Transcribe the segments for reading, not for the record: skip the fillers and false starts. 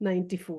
94।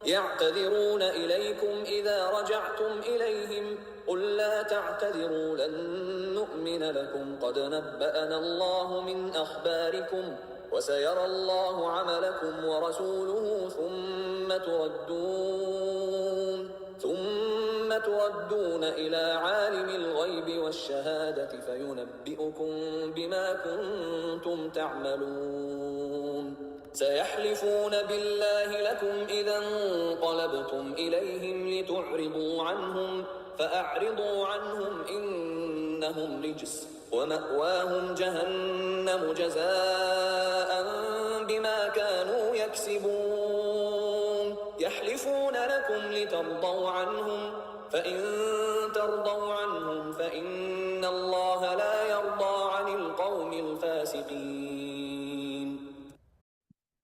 يعتذرون إليكم إذا رجعتم إليهم قل لا تعتذروا لن نؤمن لكم قد نبأنا الله من أخباركم وسيرى الله عملكم ورسوله ثم تردون إلى عالم الغيب والشهادة فينبئكم بما كنتم تعملون سيحلفون بالله لكم إذا انقلبتم إليهم لتعرضوا عنهم فأعرضوا عنهم إنهم رجس ومأواهم جهنم جزاء بما كانوا يكسبون يحلفون لكم لترضوا عنهم فإن ترضوا عنهم فإن الله لا يرضى عن القوم الفاسقين.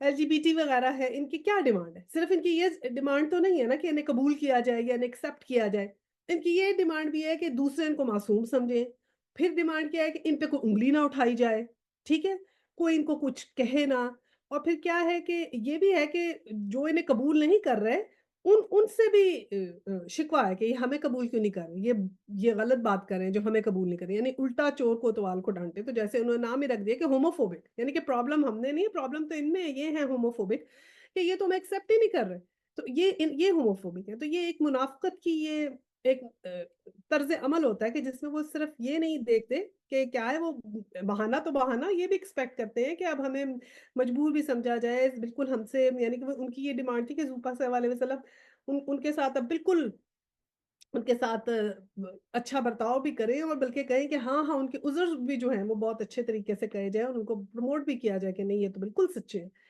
LGBT وغیرہ ہے، ان کی کیا ڈیمانڈ ہے؟ صرف ان کی یہ ڈیمانڈ تو نہیں ہے نا کہ انہیں قبول کیا جائے یا انہیں ایکسیپٹ کیا جائے، ان کی یہ ڈیمانڈ بھی ہے کہ دوسرے ان کو معصوم سمجھیں، پھر ڈیمانڈ کیا ہے کہ ان پہ کوئی انگلی نہ اٹھائی جائے، ٹھیک ہے؟ کوئی ان کو کچھ کہے نہ، اور پھر کیا ہے کہ یہ بھی ہے کہ جو انہیں قبول نہیں کر رہے ان سے بھی شکوہ ہے کہ یہ ہمیں قبول کیوں نہیں کر رہے، یہ غلط بات کر رہے ہیں جو ہمیں قبول نہیں کر رہے، یعنی الٹا چور کوتوال کو ڈانٹے، تو جیسے انہوں نے نام ہی رکھ دیا کہ ہوموفوبک، یعنی کہ پرابلم ہم نے نہیں ہے، پرابلم تو ان میں ہے، یہ ہے ہوموفوبک کہ یہ تو ہمیں ایکسیپٹ ہی نہیں کر رہے، تو یہ ہوموفوبک ہے، تو یہ ایک منافقت کی یہ ایک طرز عمل ہوتا ہے کہ جس میں وہ صرف یہ نہیں دیکھتے کہ کیا ہے، وہ بہانہ تو بہانہ یہ بھی ایکسپیکٹ کرتے ہیں کہ اب ہمیں مجبور بھی سمجھا جائے، بالکل ہم سے، یعنی کہ وہ ان کی یہ ڈیمانڈ تھی کہ حضور پاک صلی اللہ علیہ وسلم ان کے ساتھ اب بالکل ان کے ساتھ اچھا برتاؤ بھی کریں، اور بلکہ کہیں کہ ہاں ہاں ان کے عذر بھی جو ہیں وہ بہت اچھے طریقے سے کہے جائیں اور ان کو پروموٹ بھی کیا جائے کہ نہیں یہ تو بالکل سچے ہیں۔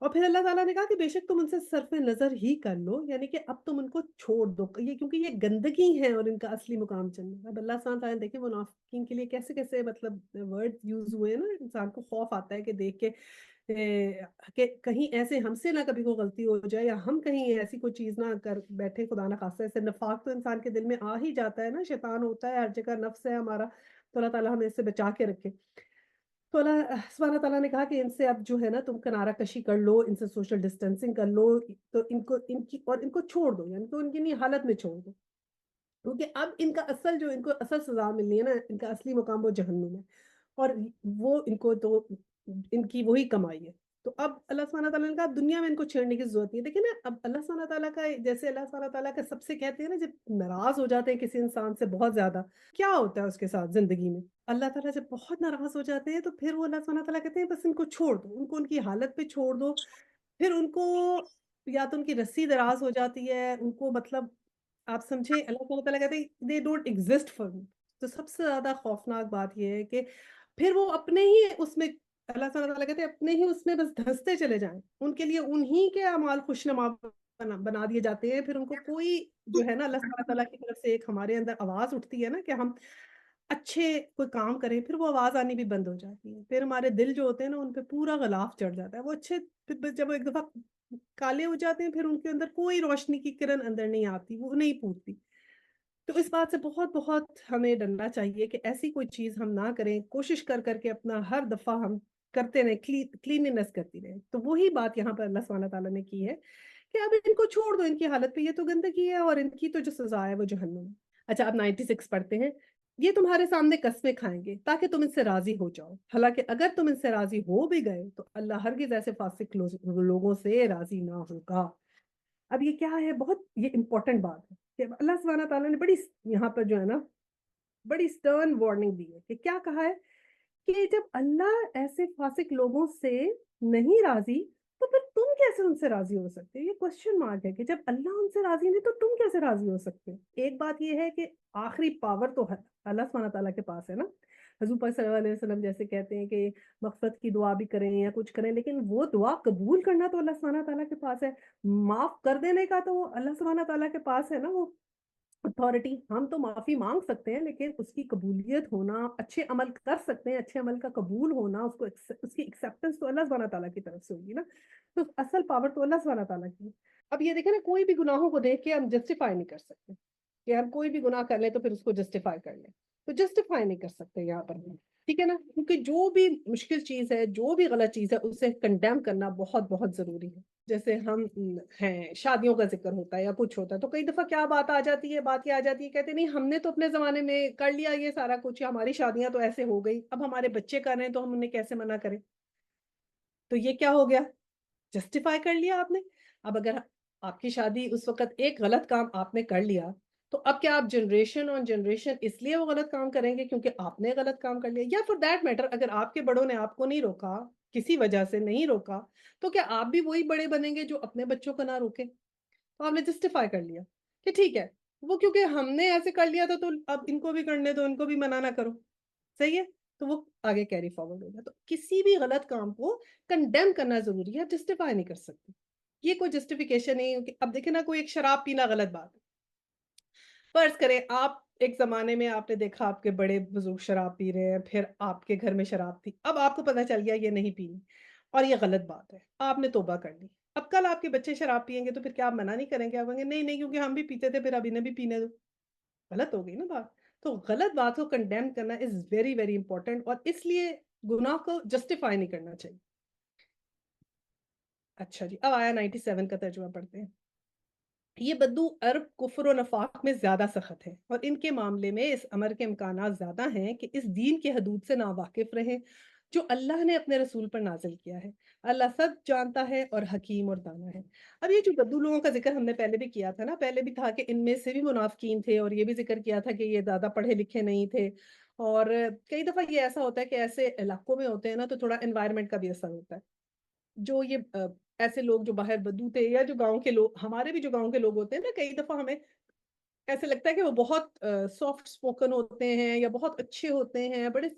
اور پھر اللہ تعالیٰ نے کہا کہ بے شک تم ان سے صرف نظر ہی کر لو، یعنی کہ اب تم ان کو چھوڑ دو، یہ کیونکہ یہ گندگی ہے اور ان کا اصلی مقام جنت ہے۔ اب اللہ سبحانہ تعالیٰ نے دیکھیں منافقین کے لیے کیسے کیسے مطلب ورڈ یوز ہوئے ہیں نا، انسان کو خوف آتا ہے کہ دیکھ کے کہ کہیں ایسے ہم سے نہ کبھی کوئی غلطی ہو جائے یا ہم کہیں ایسی کوئی چیز نہ کر بیٹھے، خدا نہ خاصہ، ایسے نفاق تو انسان کے دل میں آ ہی جاتا ہے نا، شیطان ہوتا ہے ہر جگہ، نفس ہے ہمارا، تو اللہ تعالیٰ ہمیں اس سے بچا کے رکھے۔ تو اللہ سبحانہ تعالیٰ نے کہا کہ ان سے اب جو ہے نا تم کنارہ کشی کر لو، ان سے سوشل ڈسٹینسنگ کر لو، تو ان کو چھوڑ دو، یعنی کہ ان کی نہیں حالت میں چھوڑ دو، کیونکہ اب ان کا اصل جو ان کو اصل سزا ملنی ہے نا، ان کا اصلی مقام وہ جہنم ہے، اور وہ ان کو تو ان کی وہی کمائی ہے۔ تو اب اللہ سبحانہ تعالیٰ نے کہا دنیا میں ان کو چھیڑنے کی ضرورت نہیں ہے، دیکھیں نا اب اللہ سبحانہ تعالیٰ کا، جیسے اللہ سبحانہ تعالیٰ کا سب سے کہتے ہیں نا جب ناراض ہو جاتے ہیں کسی انسان سے بہت زیادہ، کیا ہوتا ہے اس کے ساتھ زندگی میں؟ اللہ تعالیٰ جب بہت ناراض ہو جاتے ہیں تو پھر وہ اللہ سبحانہ تعالیٰ کہتے ہیں بس ان کو چھوڑ دو، ان کی حالت پہ چھوڑ دو، پھر ان کو یا تو ان کی رسی دراز ہو جاتی ہے، ان کو مطلب آپ سمجھیں اللہ سبحانہ تعالیٰ کہتے ہیں they don't exist for me. تو سب سے زیادہ خوفناک بات یہ ہے کہ پھر وہ اپنے ہی اس میں، اللہ سبحانہ تعالیٰ کہتے ہیں اپنے ہی اس میں بس دھنستے چلے جائیں، ان کے لیے انہی کے اعمال خوشنما بنا دیے جاتے ہیں، پھر ان کو کوئی جو ہے نا اللہ سبحانہ تعالیٰ کی طرف سے ایک ہمارے اندر آواز اٹھتی ہے نا کہ ہم اچھے کوئی کام کریں، پھر وہ آواز آنی بھی بند ہو جاتی ہے، پھر ہمارے دل جو ہوتے ہیں نا ان پہ پورا غلاف چڑھ جاتا ہے، وہ اچھے پھر جب وہ ایک دفعہ کالے ہو جاتے ہیں پھر ان کے اندر کوئی روشنی کی کرن اندر نہیں آتی، وہ نہیں پھوٹتی۔ تو اس بات سے بہت بہت ہمیں ڈرنا چاہیے کہ ایسی کوئی چیز ہم نہ کریں، کوشش کر کر کے اپنا ہر دفعہ ہم کرتے رہیں، کلیننس کرتی رہیں۔ تو وہی بات یہاں پر اللہ سبحانہ تعالیٰ نے کی ہے کہ اب ان کو چھوڑ دو، ان کی حالت پہ، یہ تو گندگی ہے اور ان کی تو جو سزا ہے وہ جہنم ہے۔ اچھا اب 96 پڑھتے ہیں، یہ تمہارے سامنے قسمیں کھائیں گے تاکہ تم ان سے راضی ہو جاؤ، حالانکہ اگر تم ان سے راضی ہو بھی گئے تو اللہ ہرگز ایسے فاسق لوگوں سے راضی نہ ہوگا۔ اب یہ کیا ہے، بہت یہ امپورٹنٹ بات ہے کہ اللہ سبحانہ تعالیٰ نے بڑی یہاں پر جو ہے نا بڑی سٹرن وارننگ دی ہے کہ کیا کہا ہے کہ جب اللہ ایسے فاسق لوگوں سے نہیں راضی تو پھر تم کیسے ان سے راضی ہو سکتے؟ یہ کوشچن مارک ہے کہ جب اللہ ان سے راضی نہیں تو تم کیسے راضی ہو سکتے؟ ایک بات یہ ہے کہ آخری پاور تو اللہ سبحانہ تعالیٰ کے پاس ہے نا، حضور پاک صلی اللہ علیہ وسلم جیسے کہتے ہیں کہ مغفرت کی دعا بھی کریں یا کچھ کریں، لیکن وہ دعا قبول کرنا تو اللہ سبحانہ تعالیٰ کے پاس ہے، معاف کر دینے کا تو اللہ سبحانہ تعالیٰ کے پاس ہے نا وہ اتھارٹی۔ ہم تو معافی مانگ سکتے ہیں لیکن اس کی قبولیت ہونا، اچھے عمل کر سکتے ہیں، اچھے عمل کا قبول ہونا، اس کی ایکسیپٹنس تو اللہ سبحانہ تعالیٰ کی طرف سے ہوگی نا، تو اصل پاور تو اللہ سبحانہ تعالیٰ کی ہے۔ اب یہ دیکھیں نا کوئی بھی گناہوں کو دیکھ کے ہم جسٹیفائی نہیں کر سکتے کہ ہم کوئی بھی گناہ کر لیں تو پھر اس کو جسٹیفائی کر لیں، تو جسٹیفائی نہیں کر سکتے یہاں پر بھی، ٹھیک ہے نا، کیونکہ جو بھی مشکل چیز ہے، جو بھی غلط چیز ہے، اسے کنڈیم کرنا بہت بہت ضروری ہے۔ جیسے ہم ہیں شادیوں کا ذکر ہوتا ہے یا کچھ ہوتا ہے تو کئی دفعہ کیا بات آ جاتی ہے، بات کیا آ جاتی ہے، کہتے نہیں ہم نے تو اپنے زمانے میں کر لیا یہ سارا کچھ، یا ہماری شادیاں تو ایسے ہو گئی، اب ہمارے بچے کر رہے ہیں تو ہم انہیں کیسے منع کریں؟ تو یہ کیا ہو گیا، جسٹیفائی کر لیا آپ نے۔ اب اگر آپ کی شادی اس وقت ایک غلط کام آپ نے کر لیا تو اب کیا آپ جنریشن آن جنریشن اس لیے وہ غلط کام کریں گے کیونکہ آپ نے غلط کام کر لیا، یا فور دیٹ میٹر اگر آپ کے بڑوں نے آپ کو نہیں روکا، کسی وجہ سے نہیں روکا، تو کیا آپ بھی وہی بڑے بنیں گے جو اپنے بچوں کو نہ روکے؟ تو آپ نے جسٹیفائی کر لیا کہ ٹھیک ہے وہ کیونکہ ہم نے ایسے کر لیا تھا تو اب ان کو بھی کرنے دو، ان کو بھی منع نہ کرو، صحیح ہے، تو وہ آگے کیری فارورڈ ہوگا۔ تو کسی بھی غلط کام کو کنڈیم کرنا ضروری ہے، جسٹیفائی نہیں کر سکتے، یہ کوئی جسٹیفیکیشن نہیں ہے کہ اب دیکھیں نا کوئی ایک شراب پینا غلط بات ہے، فرض کریں آپ ایک زمانے میں آپ نے دیکھا آپ کے بڑے بزرگ شراب پی رہے ہیں، پھر آپ کے گھر میں شراب تھی، اب آپ کو پتا چل گیا یہ نہیں پینی، اور یہ غلط بات ہے، آپ نے توبہ کر لی، اب کل آپ کے بچے شراب پیئیں گے تو پھر کیا آپ منع نہیں کریں گے؟ آپ کہیں گے نہیں نہیں کیونکہ ہم بھی پیتے تھے پھر اب انہیں بھی پینے دو، غلط ہو گئی نا بات۔ تو غلط بات کو کنڈیم کرنا از ویری ویری امپورٹنٹ، اور اس لیے گناہ کو جسٹیفائی نہیں کرنا چاہیے۔ اچھا جی، اب آیا 97 کا ترجمہ پڑھتے ہیں۔ یہ بدو عرب کفر و نفاق میں زیادہ سخت ہے، اور ان کے معاملے میں اس امر کے امکانات زیادہ ہیں کہ اس دین کے حدود سے ناواقف رہیں جو اللہ نے اپنے رسول پر نازل کیا ہے۔ اللہ سب جانتا ہے اور حکیم اور دانا ہے۔ اب یہ جو بدو لوگوں کا ذکر ہم نے پہلے بھی کیا تھا نا، پہلے بھی تھا کہ ان میں سے بھی منافقین تھے، اور یہ بھی ذکر کیا تھا کہ یہ زیادہ پڑھے لکھے نہیں تھے، اور کئی دفعہ یہ ایسا ہوتا ہے کہ ایسے علاقوں میں ہوتے ہیں نا تو تھوڑا انوائرمنٹ کا بھی اثر ہوتا ہے۔ جو یہ ایسے لوگ جو باہر بدو تھے، یا جو گاؤں کے لوگ، ہمارے بھی جو گاؤں کے لوگ ہوتے ہیں نا، کئی دفعہ ہمیں ایسے لگتا ہے کہ وہ بہت سافٹ اسپوکن ہوتے ہیں یا بہت اچھے ہوتے ہیں، بڑے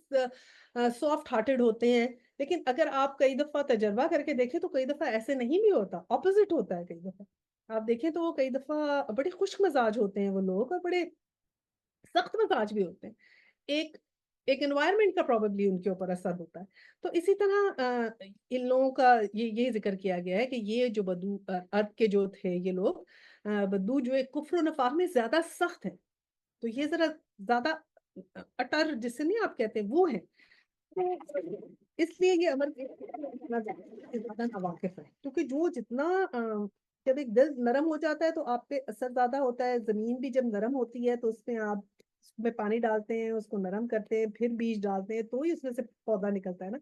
سافٹ ہارٹڈ ہوتے ہیں، لیکن اگر آپ کئی دفعہ تجربہ کر کے دیکھیں تو کئی دفعہ ایسے نہیں بھی ہوتا، اپوزٹ ہوتا ہے کئی دفعہ۔ آپ دیکھیں تو وہ کئی دفعہ بڑے خشک مزاج ہوتے ہیں وہ لوگ، اور بڑے سخت مزاج بھی ہوتے ہیں۔ ایک ایک انوائرمنٹ کا پروبیبلی ان کے اوپر اثر ہوتا ہے۔ تو اسی طرح ان لوگوں کا یہ ذکر کیا گیا ہے کہ یہ جو بدو عرب کے جو تھے یہ لوگ، بدو جو ایک کفر و نفاق میں زیادہ سخت ہیں، تو یہ ذرا زیادہ اٹر جسے نہیں آپ کہتے وہ ہیں، تو اس لیے یہ امر زیادہ ناواقف ہے، کیونکہ جو جتنا جب ایک دل نرم ہو جاتا ہے تو آپ پہ اثر زیادہ ہوتا ہے۔ زمین بھی جب نرم ہوتی ہے تو اس میں آپ اس میں پانی ڈالتے ہیں، اس کو نرم کرتے ہیں، پھر بیج ڈالتے ہیں تو ہی اس میں سے پودا نکلتا ہے نا۔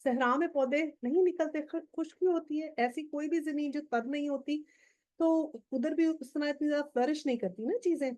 صحرا میں پودے نہیں نکلتے، خشکی ہوتی ہے، ایسی کوئی بھی زمین جو تر نہیں ہوتی تو ادھر بھی اس طرح اتنی زیادہ فلرش نہیں کرتی نا چیزیں۔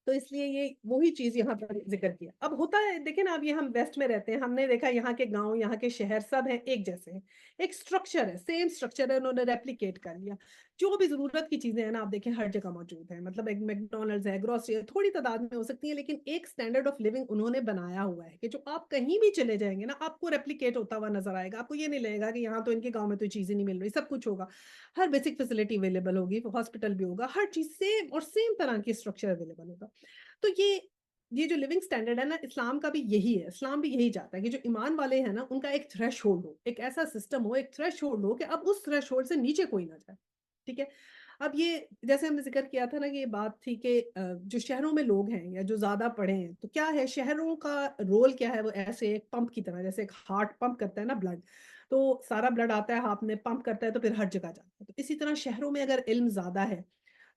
تو اس لیے یہ وہی چیز یہاں پر ذکر کیا۔ اب ہوتا ہے دیکھیں نا، اب یہ ہم ویسٹ میں رہتے ہیں، ہم نے دیکھا یہاں کے گاؤں، یہاں کے شہر سب ہیں ایک جیسے ہیں، ایک سٹرکچر ہے، سیم سٹرکچر ہے، انہوں نے ریپلیکیٹ کر لیا۔ جو بھی ضرورت کی چیزیں ہیں نا آپ دیکھیں ہر جگہ موجود ہیں، مطلب ایک میکڈونلڈز ہے، گروسری ہے، تھوڑی تعداد میں ہو سکتی ہیں لیکن ایک سٹینڈرڈ آف لیونگ انہوں نے بنایا ہوا ہے کہ جو آپ کہیں بھی چلے جائیں گے نا آپ کو ریپلیکیٹ ہوتا ہوا نظر آئے گا۔ آپ کو یہ نہیں لگے گا کہ یہاں تو ان کے گاؤں میں تو چیزیں نہیں مل رہی، سب کچھ ہوگا، ہر بیسک فیسلٹی اویلیبل ہوگی، ہاسپٹل بھی ہوگا، ہر چیز سیم اور سیم طرح کی اسٹرکچر اویلیبل ہوگا۔ تو یہ جو لیونگ سٹینڈرڈ ہے نا اسلام کا بھی یہی ہے، اسلام بھی یہی چاہتا ہے کہ جو ایمان والے ہیں نا ان کا ایک تھریش ہولڈ ہو، ایک ایسا سسٹم ہو، ایک تھریش ہولڈ ہو کہ اب اس تھریش ہولڈ سے نیچے کوئی نہ جائے، ٹھیک ہے۔ اب یہ جیسے ہم نے ذکر کیا تھا نا کہ یہ بات تھی کہ جو شہروں میں لوگ ہیں یا جو زیادہ پڑھے ہیں تو کیا ہے، شہروں کا رول کیا ہے، وہ ایسے ایک پمپ کی طرح، جیسے ایک ہارٹ پمپ کرتا ہے نا بلڈ، تو سارا بلڈ آتا ہے ہاتھ میں، پمپ کرتا ہے تو پھر ہر جگہ جاتا ہے۔ تو اسی طرح شہروں میں اگر علم زیادہ ہے،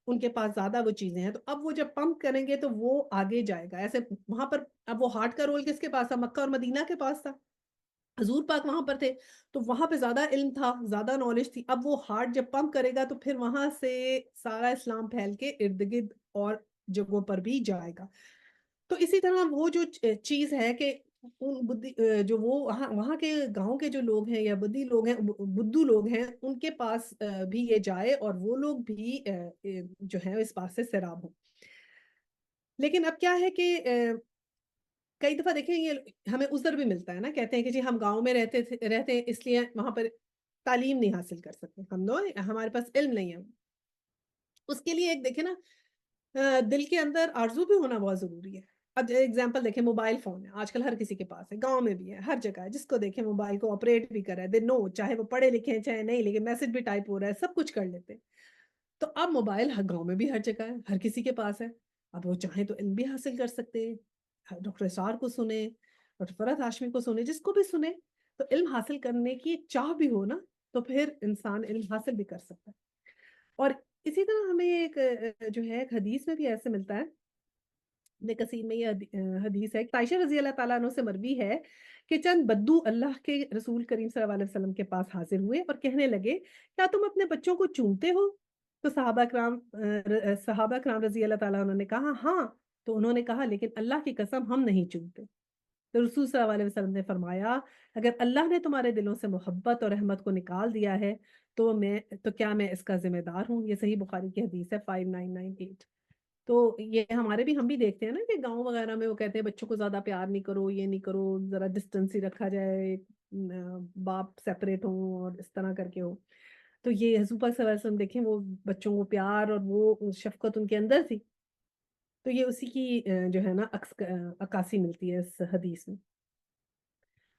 ان کے پاس زیادہ وہ چیزیں ہیں، تو اب وہ جب پمپ کریں گے تو وہ آگے جائے گا ایسے وہاں پر۔ اب وہ ہارٹ کا رول کس کے پاس تھا؟ مکہ اور مدینہ کے پاس تھا، حضور پاک وہاں پر تھے، تو وہاں پہ زیادہ علم تھا، زیادہ نالج تھی۔ اب وہ ہارٹ جب پمپ کرے گا تو پھر وہاں سے سارا اسلام پھیل کے ارد گرد اور جگہوں پر بھی جائے گا۔ تو اسی طرح وہ جو چیز ہے کہ جو وہ وہاں کے گاؤں کے جو لوگ ہیں یا بدی لوگ ہیں، بدو لوگ ہیں، ان کے پاس بھی یہ جائے اور وہ لوگ بھی جو ہے اس بات سے سیراب ہوں۔ لیکن اب کیا ہے کہ کئی دفعہ دیکھیں یہ ہمیں عذر بھی ملتا ہے نا، کہتے ہیں کہ جی ہم گاؤں میں رہتے ہیں اس لیے وہاں پر تعلیم نہیں حاصل کر سکتے، ہمارے پاس علم نہیں ہے۔ اس کے لیے ایک دیکھیں نا دل کے اندر آرزو بھی ہونا بہت ضروری ہے۔ اب ایگزامپل دیکھیں، موبائل فون ہے آج کل ہر کسی کے پاس ہے، گاؤں میں بھی ہے، ہر جگہ ہے، جس کو دیکھیں موبائل کو آپریٹ بھی کر رہا ہے، دے نو، چاہے وہ پڑھے لکھے ہیں چاہے نہیں، لیکن میسج بھی ٹائپ ہو رہا ہے، سب کچھ کر لیتے ہیں۔ تو اب موبائل ہر گاؤں میں بھی ہر جگہ ہے، ہر کسی کے پاس ہے، اب وہ چاہیں تو علم بھی حاصل کر سکتے ہیں، ڈاکٹر اسرار کو سنیں، ڈاکٹر فرحت ہاشمی کو سنیں، جس کو بھی سنیں، تو علم حاصل کرنے کی ایک چاہ بھی ہو نا تو پھر انسان علم حاصل بھی کر سکتا ہے۔ اور اسی طرح ہمیں ایک جو ہے ایک حدیث میں بھی ایسے ملتا ہے، ابن کثیر میں یہ حدیث ہے، عائشہ رضی اللہ تعالیٰ عنہ سے مروی ہے کہ چند بدو اللہ کے رسول کریم صلی اللہ علیہ وسلم کے پاس حاضر ہوئے اور کہنے لگے کیا تم اپنے بچوں کو چومتے ہو؟ تو صحابہ کرام رضی اللہ تعالیٰ عنہ نے کہا ہاں، تو انہوں نے کہا لیکن اللہ کی قسم ہم نہیں چومتے۔ تو رسول صلی اللہ علیہ وسلم نے فرمایا اگر اللہ نے تمہارے دلوں سے محبت اور رحمت کو نکال دیا ہے تو کیا میں اس کا ذمہ دار ہوں؟ یہ صحیح بخاری کی حدیث ہے 5998۔ تو یہ ہم بھی دیکھتے ہیں نا کہ گاؤں وغیرہ میں وہ کہتے ہیں بچوں کو زیادہ پیار نہیں کرو، یہ نہیں کرو، ذرا ڈسٹینس ہی رکھا جائے، باپ سیپریٹ ہوں اور اس طرح کر کے ہو۔ تو یہ حضور پاک صلی اللہ علیہ وسلم دیکھیں وہ بچوں کو پیار اور وہ شفقت ان کے اندر تھی، تو یہ اسی کی جو ہے نا عکاسی ملتی ہے اس حدیث میں۔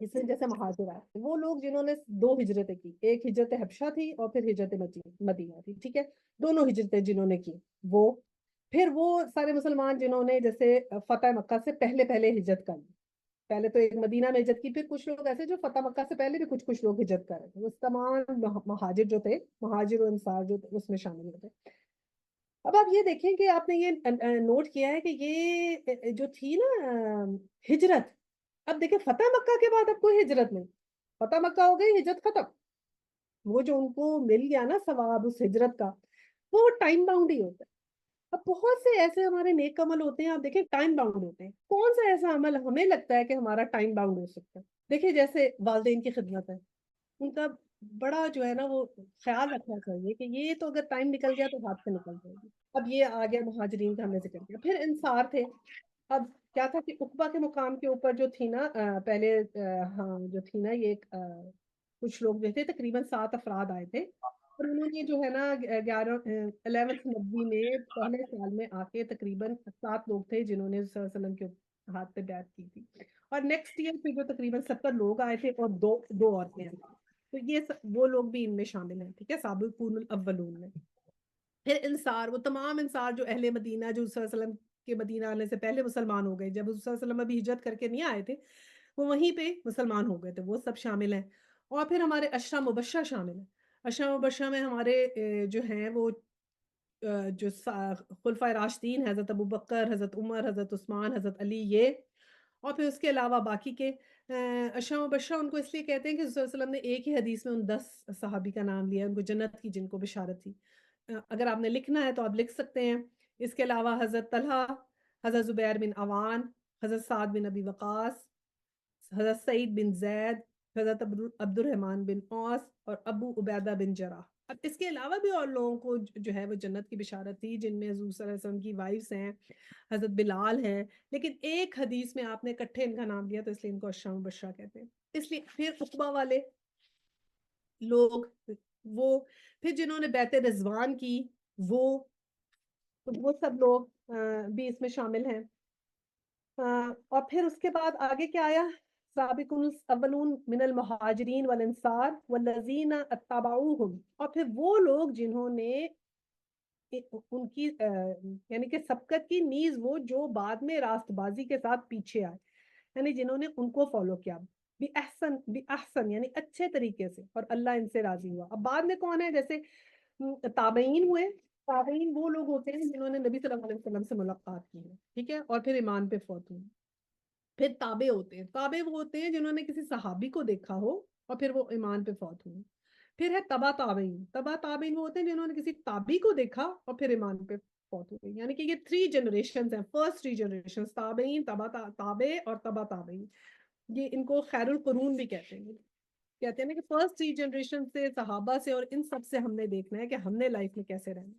اس میں جیسے مہاجرات وہ لوگ جنہوں نے 2 ہجرتیں کی، ایک ہجرت حبشہ تھی اور پھر ہجرت مدینہ تھی، ٹھیک ہے، دونوں ہجرتیں جنہوں نے کی وہ، پھر وہ سارے مسلمان جنہوں نے جیسے فتح مکہ سے پہلے پہلے ہجرت کر لی، پہلے تو ایک مدینہ میں ہجرت کی، پھر کچھ لوگ ایسے جو فتح مکہ سے پہلے بھی کچھ لوگ ہجرت کر رہے تھے، وہ تمام مہاجر جو تھے، مہاجر و انصار جو تھے اس میں شامل ہوتے۔ اب آپ یہ دیکھیں کہ آپ نے یہ نوٹ کیا ہے کہ یہ جو تھی نا ہجرت، اب دیکھیں فتح مکہ کے بعد اب کوئی ہجرت نہیں، فتح مکہ ہو گئی، ہجرت ختم، وہ جو ان کو مل گیا نا ثواب اس ہجرت کا، وہ ٹائم باؤنڈ ہی ہوتا ہے۔ اب بہت سے ایسے ہمارے نیک عمل ہوتے ہیں، آپ دیکھیں ٹائم باؤنڈ ہوتے ہیں، کون سا ایسا عمل ہمیں لگتا ہے کہ ہمارا ٹائم باؤنڈ ہو سکتا ہے؟ دیکھیں جیسے والدین کی خدمت ہے، ان کا بڑا جو ہے نا وہ خیال رکھنا چاہیے کہ یہ تو اگر ٹائم نکل گیا تو ہاتھ سے نکل جائے گی۔ اب یہ آ گیا مہاجرین کا ہم نے ذکر کیا، پھر انصار تھے۔ اب کیا تھا کہ عقبہ کے مقام کے اوپر جو تھی نا پہلے ہاں جو تھی نا یہ کچھ لوگ جو تھے تقریباً 7 افراد آئے تھے، اور انہوں نے جو ہے نا 11 نبی میں پہلے سال میں آ کے تقریباً 7 لوگ تھے جنہوں نے صلی اللہ علیہ وسلم کے ہاتھ پہ بیعت کی تھی، اور نیکسٹ ایئر پھر جو تقریباً 70 لوگ آئے تھے اور دو عورتیں آئی تھیں، تو یہ وہ لوگ بھی ان میں شامل ہیں، ٹھیک ہے، سابقون الاولون میں۔ پھر انصار، وہ تمام انصار جو اہل مدینہ جو صلی اللہ علیہ وسلم کے مدینہ آنے سے پہلے مسلمان ہو گئے، جب صلی اللہ علیہ وسلم ابھی ہجرت کر کے نہیں آئے تھے، وہ وہیں پہ مسلمان ہو گئے تھے، وہ سب شامل ہیں۔ اور پھر ہمارے عشرہ مبشرہ شامل ہیں، عشرہ مبشرہ میں ہمارے جو ہیں وہ جو خلفائے راشدین، حضرت ابوبکر، حضرت عمر، حضرت عثمان، حضرت علی، یہ، اور پھر اس کے علاوہ باقی کے عشرہ مبشرہ ان کو اس لیے کہتے ہیں کہ صلی اللہ علیہ وسلم نے ایک ہی حدیث میں ان 10 صحابی کا نام لیا، ان کو جنت کی جن کو بشارت تھی۔ اگر آپ نے لکھنا ہے تو آپ لکھ سکتے ہیں۔ اس کے علاوہ حضرت طلحہ، حضرت زبیر بن عوان، حضرت سعد بن ابی وقاص، حضرت سعید بن زید، حضرت عبد الرحمن بن اوس اور ابو عبیدہ بن جراح۔ اب اس کے علاوہ بھی اور لوگوں کو جو ہے وہ جنت کی بشارت تھی، جن میں حضور صلی اللہ علیہ وسلم کی وائفز ہیں، حضرت بلال ہیں، لیکن ایک حدیث میں آپ نے اکٹھے ان کا نام لیا تو اس لیے ان کو عشرہ مبشرہ کہتے ہیں۔ اس لیے پھر عقبہ والے لوگ، وہ پھر جنہوں نے بیعت رضوان کی، وہ سب لوگ بھی اس میں شامل ہیں۔ اور پھر اس کے بعد آگے کیا آیا؟ سابقون الاولون من المہاجرین والانصار والذین اتبعوہم، اور پھر وہ لوگ جنہوں نے ان کی یعنی کہ سبقت کی، نیز وہ جو بعد میں راست بازی کے ساتھ پیچھے آئے، یعنی جنہوں نے ان کو فالو کیا، بھی احسن یعنی اچھے طریقے سے، اور اللہ ان سے راضی ہوا۔ اب بعد میں کون ہے؟ جیسے تابعین ہوئے، تابعین وہ لوگ ہوتے ہیں جنہوں نے نبی صلی اللہ علیہ وسلم سے ملاقات کی ہے، ٹھیک ہے، اور پھر ایمان پہ فوت ہوئے۔ پھر تابع ہوتے ہیں، تابع وہ ہوتے ہیں جنہوں نے کسی صحابی کو دیکھا ہو اور پھر وہ ایمان پہ فوت ہوئے۔ پھر ہے تبا تابعین، تبا تابعین وہ ہوتے ہیں جنہوں نے کسی تابعی کو دیکھا اور پھر ایمان پہ فوت ہوئے، یعنی کہ یہ 3 جنریشنز ہیں، فرسٹ 3 جنریشنز، تابعین، تابع اور تبا تابعین، یہ ان کو خیر القرون بھی کہتے ہیں۔ کہتے ہیں نا کہ فرسٹ 3 جنریشن سے، صحابہ سے اور ان سب سے ہم نے دیکھنا ہے کہ ہم نے لائف میں کیسے رہنا،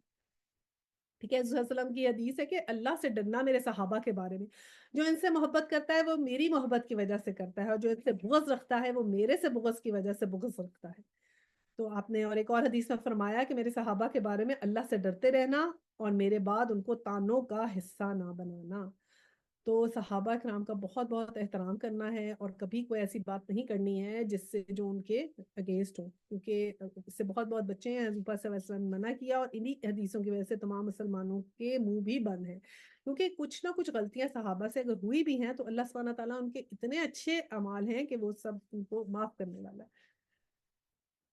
ٹھیک ہے۔ صلی اللہ علیہ وسلم کی حدیث ہے کہ اللہ سے ڈرنا میرے صحابہ کے بارے میں، جو ان سے محبت کرتا ہے وہ میری محبت کی وجہ سے کرتا ہے، اور جو ان سے بغض رکھتا ہے وہ میرے سے بغض کی وجہ سے بغض رکھتا ہے۔ تو آپ نے اور ایک اور حدیث میں فرمایا کہ میرے صحابہ کے بارے میں اللہ سے ڈرتے رہنا اور میرے بعد ان کو تانوں کا حصہ نہ بنانا۔ تو صحابہ کرام کا بہت بہت احترام کرنا ہے، اور کبھی کوئی ایسی بات نہیں کرنی ہے جس سے جو ان کے اگینسٹ ہو، کیونکہ اس سے بہت بہت بچے ہیں، حضور صلی اللہ علیہ وسلم نے منع کیا، اور انہی حدیثوں کی وجہ سے تمام مسلمانوں کے منہ بھی بند ہیں، کیونکہ کچھ نہ کچھ غلطیاں صحابہ سے اگر ہوئی بھی ہیں تو اللہ سبحانہ تعالیٰ ان کے اتنے اچھے اعمال ہیں کہ وہ سب ان کو معاف کرنے والا ہے۔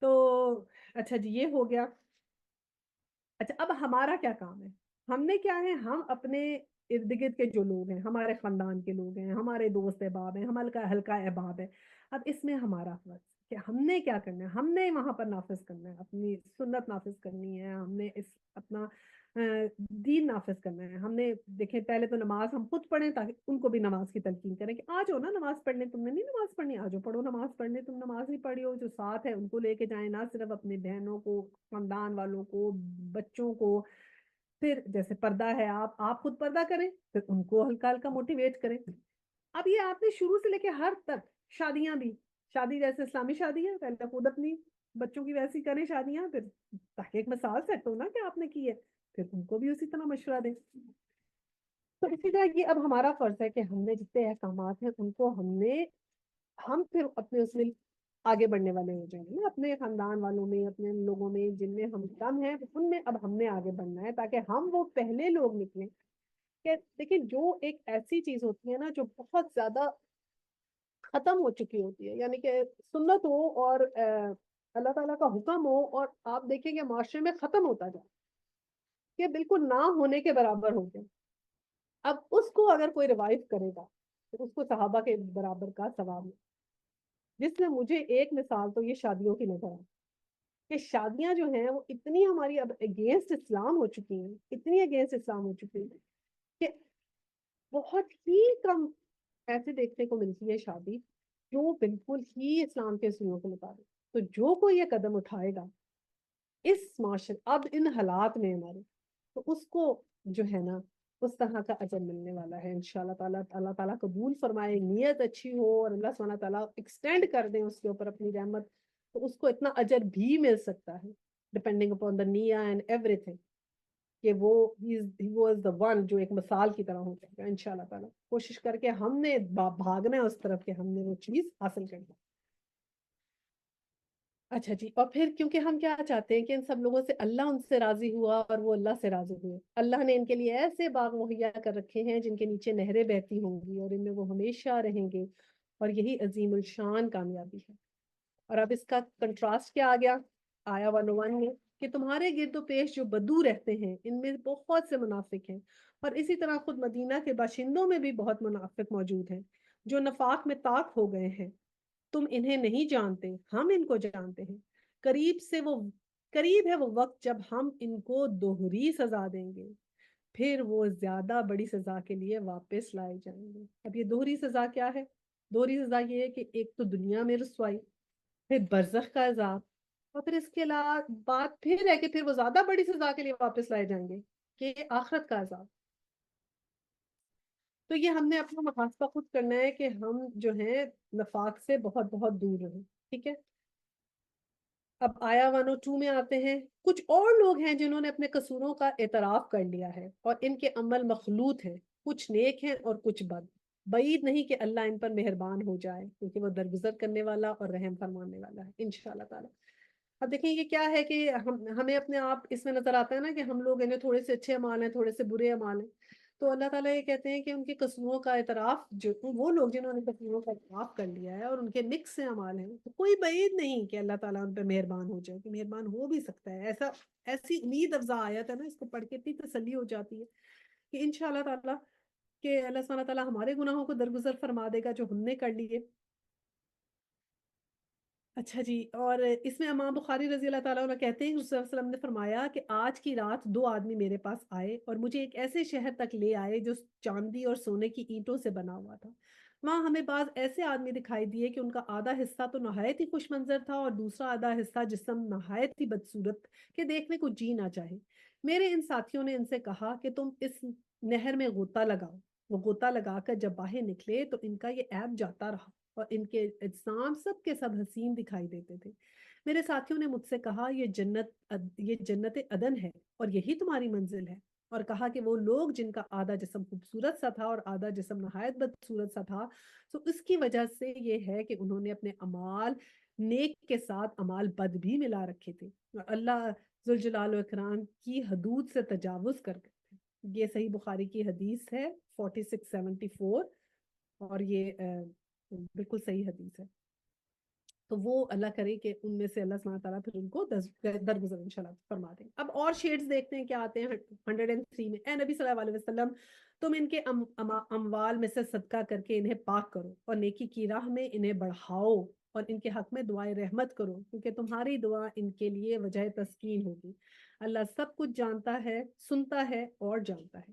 تو اچھا جی، یہ ہو گیا۔ اچھا اب ہمارا کیا کام ہے؟ ہم نے کیا ہے، ہم اپنے ارد گرد کے جو لوگ ہیں، ہمارے خاندان کے لوگ ہیں، ہمارے دوست احباب ہیں، ہمارا ہلکا احباب ہے، اب اس میں ہمارا فرض کہ ہم نے کیا کرنا ہے، ہم نے وہاں پر نافذ کرنا ہے، اپنی سنت نافذ کرنی ہے، ہم نے اپنا دین نافذ کرنا ہے۔ ہم نے دیکھیں پہلے تو نماز ہم خود پڑھیں تاکہ ان کو بھی نماز کی تلقین کریں کہ آ جاؤ نا نماز پڑھنے، تم نے نہیں نماز پڑھنی، آ جاؤ پڑھو نماز پڑھنے، تم نماز نہیں پڑھی ہو، جو ساتھ ہے ان کو لے کے جائیں، نہ صرف اپنے بہنوں کو، خاندان والوں کو، بچوں کو۔ پھر جیسے پردہ ہے، آپ خود پردہ کریں، پھر ان کو ہلکا ہلکا موٹیویٹ کریں۔ اب یہ آپ نے شروع سے لے کے ہر تک، شادیاں بھی، شادی جیسے اسلامی شادی ہے، پہلے خود اپنی بچوں کی ویسی کریں شادیاں، پھر تاکہ ایک مثال سیٹ ہو نا کہ آپ نے کی ہے، پھر ان کو بھی اسی طرح مشورہ دیں۔ تو اسی طرح یہ اب ہمارا فرض ہے کہ ہم نے جتنے احکامات ہیں ان کو ہم نے ہم پھر اپنے اس میں آگے بڑھنے والے ہو جائیں گے نا، اپنے خاندان والوں میں، اپنے لوگوں میں جن میں ہم کم ہیں ان میں اب ہم نے آگے بڑھنا ہے، تاکہ ہم وہ پہلے لوگ نکلیں کہ دیکھیں جو ایک ایسی چیز ہوتی ہے نا جو بہت زیادہ ختم ہو چکی ہوتی ہے، یعنی کہ سنت ہو اور اللہ تعالیٰ کا حکم ہو اور آپ دیکھیں کہ معاشرے میں ختم ہوتا جائے، کہ بالکل نہ ہونے کے برابر ہو گئے، اب اس کو اگر کوئی ریوائو کرے گا تو اس کو صحابہ کے برابر کا ثواب ہے، جس میں مجھے ایک مثال تو یہ شادیوں کی نظر آئی کہ شادیاں جو ہیں وہ اتنی ہماری اب اگینسٹ اسلام ہو چکی ہیں، اتنی اگینسٹ اسلام ہو چکی ہیں کہ بہت ہی کم ایسے دیکھنے کو ملتی ہے شادی جو بالکل ہی اسلام کے اصولوں کے مطابق، تو جو کوئی یہ قدم اٹھائے گا اس معاشرے اب ان حالات میں ہمارے، تو اس کو جو ہے نا اس طرح کا اجر ملنے والا ہے انشاءاللہ تعالیٰ، اللہ تعالیٰ قبول فرمائے، نیت اچھی ہو اور اللہ سبحانہ تعالیٰ ایکسٹینڈ کر دیں اس کے اوپر اپنی رحمت، تو اس کو اتنا اجر بھی مل سکتا ہے ڈپینڈنگ اپون دا نیا اینڈ ایوری تھنگ، کہ وہ he was the one جو ایک مثال کی طرح ہو جائے گا انشاءاللہ تعالیٰ، کوشش کر کے ہم نے بھاگنا ہے اس طرف کہ ہم نے وہ چیز حاصل کرنا۔ اچھا جی، اور پھر کیونکہ ہم کیا چاہتے ہیں کہ ان سب لوگوں سے اللہ ان سے راضی ہوا اور وہ اللہ سے راضی ہوئے، اللہ نے ان کے لیے ایسے باغ مہیا کر رکھے ہیں جن کے نیچے نہریں بہتی ہوں گی اور ان میں وہ ہمیشہ رہیں گے، اور یہی عظیم الشان کامیابی ہے۔ اور اب اس کا کنٹراسٹ کیا آ گیا آیا 101 میں، کہ تمہارے گرد و پیش جو بدو رہتے ہیں ان میں بہت سے منافق ہیں، اور اسی طرح خود مدینہ کے باشندوں میں بھی بہت منافق موجود ہیں جو نفاق میں طاق ہو گئے ہیں، تم انہیں نہیں جانتے، ہم ان کو جانتے ہیں، قریب ہے وہ وقت جب ہم ان کو دوہری سزا دیں گے، پھر وہ زیادہ بڑی سزا کے لیے واپس لائے جائیں گے۔ اب یہ دوہری سزا کیا ہے؟ دوہری سزا یہ ہے کہ ایک تو دنیا میں رسوائی، پھر برزخ کا عذاب، اور پھر اس کے علاوہ بات پھر ہے کہ پھر وہ زیادہ بڑی سزا کے لیے واپس لائے جائیں گے کہ آخرت کا عذاب۔ تو یہ ہم نے اپنا محاسبہ خود کرنا ہے کہ ہم جو ہیں نفاق سے بہت بہت دور رہیں، ٹھیک ہے۔ اب آیا 102 میں آتے ہیں، کچھ اور لوگ ہیں جنہوں نے اپنے قصوروں کا اعتراف کر لیا ہے اور ان کے عمل مخلوط ہیں، کچھ نیک ہیں اور کچھ بد، بعید نہیں کہ اللہ ان پر مہربان ہو جائے کیونکہ وہ درگزر کرنے والا اور رحم فرمانے والا ہے انشاءاللہ تعالی۔ اب دیکھیں یہ کیا ہے کہ ہمیں اپنے آپ اس میں نظر آتا ہے نا کہ ہم لوگ انہیں تھوڑے سے اچھے اعمال ہیں، تھوڑے سے برے اعمال ہیں، تو اللہ تعالیٰ یہ کہتے ہیں کہ ان کے قصوروں کا اعتراف، جو وہ لوگ جنہوں نے قصوروں کا اعتراف کر لیا ہے اور ان کے نک سے اعمال ہیں، تو کوئی بعید نہیں کہ اللہ تعالیٰ ان پہ مہربان ہو جائے، کہ مہربان ہو بھی سکتا ہے، ایسی امید افزا آیت ہے نا، اس کو پڑھ کے اتنی تسلی ہو جاتی ہے کہ انشاءاللہ تعالیٰ کہ اللہ سبحانہ تعالیٰ ہمارے گناہوں کو درگزر فرما دے گا جو ہم نے کر لیے۔ اچھا جی، اور اس میں امام بخاری رضی اللہ تعالیٰ عنہ کہتے ہیں کہ رسول اللہ صلی اللہ علیہ وسلم نے فرمایا کہ آج کی رات دو آدمی میرے پاس آئے اور مجھے ایک ایسے شہر تک لے آئے جو چاندی اور سونے کی اینٹوں سے بنا ہوا تھا، وہاں ہمیں بعض ایسے آدمی دکھائی دیے کہ ان کا آدھا حصہ تو نہایت ہی خوش منظر تھا اور دوسرا آدھا حصہ جسم نہایت ہی بدصورت کہ دیکھنے کو جی نہ چاہے۔ میرے ان ساتھیوں نے ان سے کہا کہ تم اس نہر میں غوطہ لگاؤ، وہ غوطہ لگا کر جب باہر نکلے تو ان کا یہ عیب جاتا رہا اور ان کے اجسام سب کے سب حسین دکھائی دیتے تھے۔ میرے ساتھیوں نے مجھ سے کہا یہ جنت عدن ہے اور یہی تمہاری منزل ہے، اور کہا کہ وہ لوگ جن کا آدھا جسم خوبصورت سا تھا اور آدھا جسم نہایت بدصورت سا تھا، تو اس کی وجہ سے یہ ہے کہ انہوں نے اپنے اعمال نیک کے ساتھ اعمال بد بھی ملا رکھے تھے اور اللہ ذوالجلال و اکرام کی حدود سے تجاوز کر گئے تھے۔ یہ صحیح بخاری کی حدیث ہے 4674، اور یہ بالکل صحیح حدیث ہے۔ تو وہ اللہ کرے کہ ان میں سے اللہ سبحانہ تعالیٰ پھر ان کو درگزر انشاءاللہ فرما دیں۔ اب اور شیڈز دیکھتے ہیں کیا آتے ہیں 103 میں، اے نبی صلی اللہ علیہ وسلم تم ان کے اموال میں سے صدقہ کر کے انہیں پاک کرو اور نیکی کی راہ میں انہیں بڑھاؤ اور ان کے حق میں دعائیں رحمت کرو کیونکہ تمہاری دعا ان کے لیے وجہ تسکین ہوگی۔ اللہ سب کچھ جانتا ہے، سنتا ہے اور جانتا ہے۔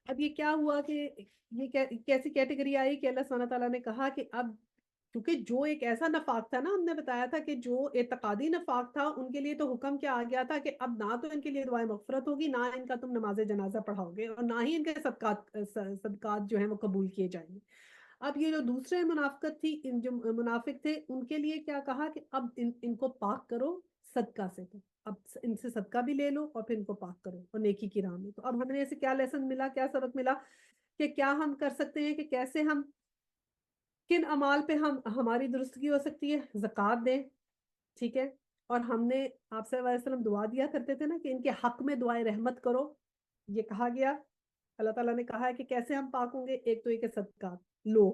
اب یہ کیا ہوا کہ یہ کیسی کیٹیگری آئی کہ اللہ سبحانہ تعالیٰ نے کہا کہ اب کیونکہ جو ایک ایسا نفاق تھا نا، ہم نے بتایا تھا کہ جو اعتقادی نفاق تھا ان کے لیے تو حکم کیا آ گیا تھا کہ اب نہ تو ان کے لیے دعائیں مغفرت ہوگی، نہ ان کا تم نماز جنازہ پڑھاؤ گے، اور نہ ہی ان کے صدقات جو ہیں وہ قبول کیے جائیں گے۔ اب یہ جو دوسرے منافقت تھی، جو منافق تھے ان کے لیے کیا کہا کہ اب ان کو پاک کرو صدقہ سے، تو اب ان سے صدقہ بھی لے لو اور پھر ان کو پاک کرو اور نیکی کی راہ میں۔ تو اب ہمیں اسے کیا لیسن ملا، کیا سبق ملا کہ کیا ہم کر سکتے ہیں کہ کیسے ہم کن اعمال پہ ہماری درستگی ہو سکتی ہے؟ زکوٰۃ دیں، ٹھیک ہے، اور ہم نے آپ صلی اللہ علیہ وسلم دعا دیا کرتے تھے نا کہ ان کے حق میں دعائیں رحمت کرو، یہ کہا گیا، اللہ تعالیٰ نے کہا ہے کہ کیسے ہم پاک ہوں گے، ایک تو یہ کہ صدقات لو،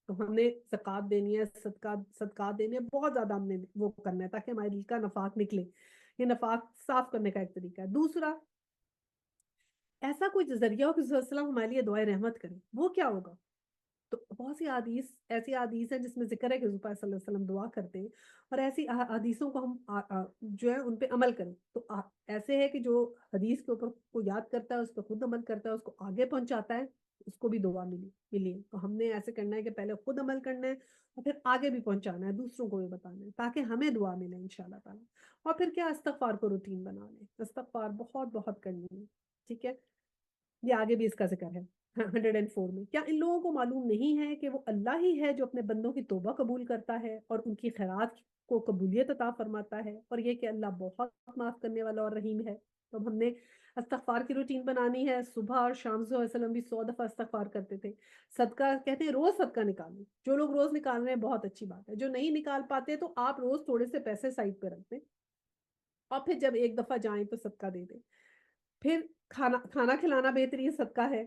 تو ہم نے زکوٰۃ دینی ہے، صدقات دینے ہیں، بہت زیادہ ہم نے وہ کرنا ہے تاکہ ہمارے دل کا نفاق نکلے، یہ نفاق صاف کرنے کا ایک طریقہ ہے۔ دوسرا، ایسا کوئی ذریعہ ہو کہ صلی اللہ علیہ وسلم ہمارے لیے دعائیں رحمت کریں، وہ کیا ہوگا؟ تو بہت سی حدیث، ایسی حدیث ہے جس میں ذکر ہے کہ حضور پاک صلی اللہ علیہ وسلم دعا کرتے ہیں، اور ایسی حدیثوں کو ہم جو ہے ان پہ عمل کریں، تو ایسے ہے کہ جو حدیث کے اوپر کو یاد کرتا ہے، اس پہ خود عمل کرتا ہے، اس کو آگے پہنچاتا ہے، اس کو بھی دعا ملی ہے۔ تو ہم نے ایسے کرنا ہے کہ پہلے خود عمل کرنا ہے اور پھر آگے بھی پہنچانا ہے، دوسروں کو بھی بتانا ہے تاکہ ہمیں دعا ملے انشاءاللہ تعالیٰ۔ اور پھر کیا، استغفار کو روٹین بنا لیں، استغفار بہت بہت کرنی ہے، ٹھیک ہے، یہ آگے بھی اس کا ذکر ہے 104 میں۔ کیا ان لوگوں کو معلوم نہیں ہے کہ وہ اللہ ہی ہے جو اپنے بندوں کی توبہ قبول کرتا ہے اور ان کی خیرات کو قبولیت عطا فرماتا ہے، اور یہ کہ اللہ بہت معاف کرنے والا اور رحیم ہے۔ تو ہم نے استغفار کی روٹین بنانی ہے، صبح اور شام صلی اللہ علیہ وسلم بھی 100 دفعہ استغفار کرتے تھے۔ صدقہ کہتے ہیں روز صدقہ نکالیں، جو لوگ روز نکال رہے ہیں بہت اچھی بات ہے، جو نہیں نکال پاتے تو آپ روز تھوڑے سے پیسے سائڈ پہ رکھ دیں، اور پھر جب ایک دفعہ جائیں تو صدقہ دے دیں۔ پھر کھانا کھلانا بہترین صدقہ ہے،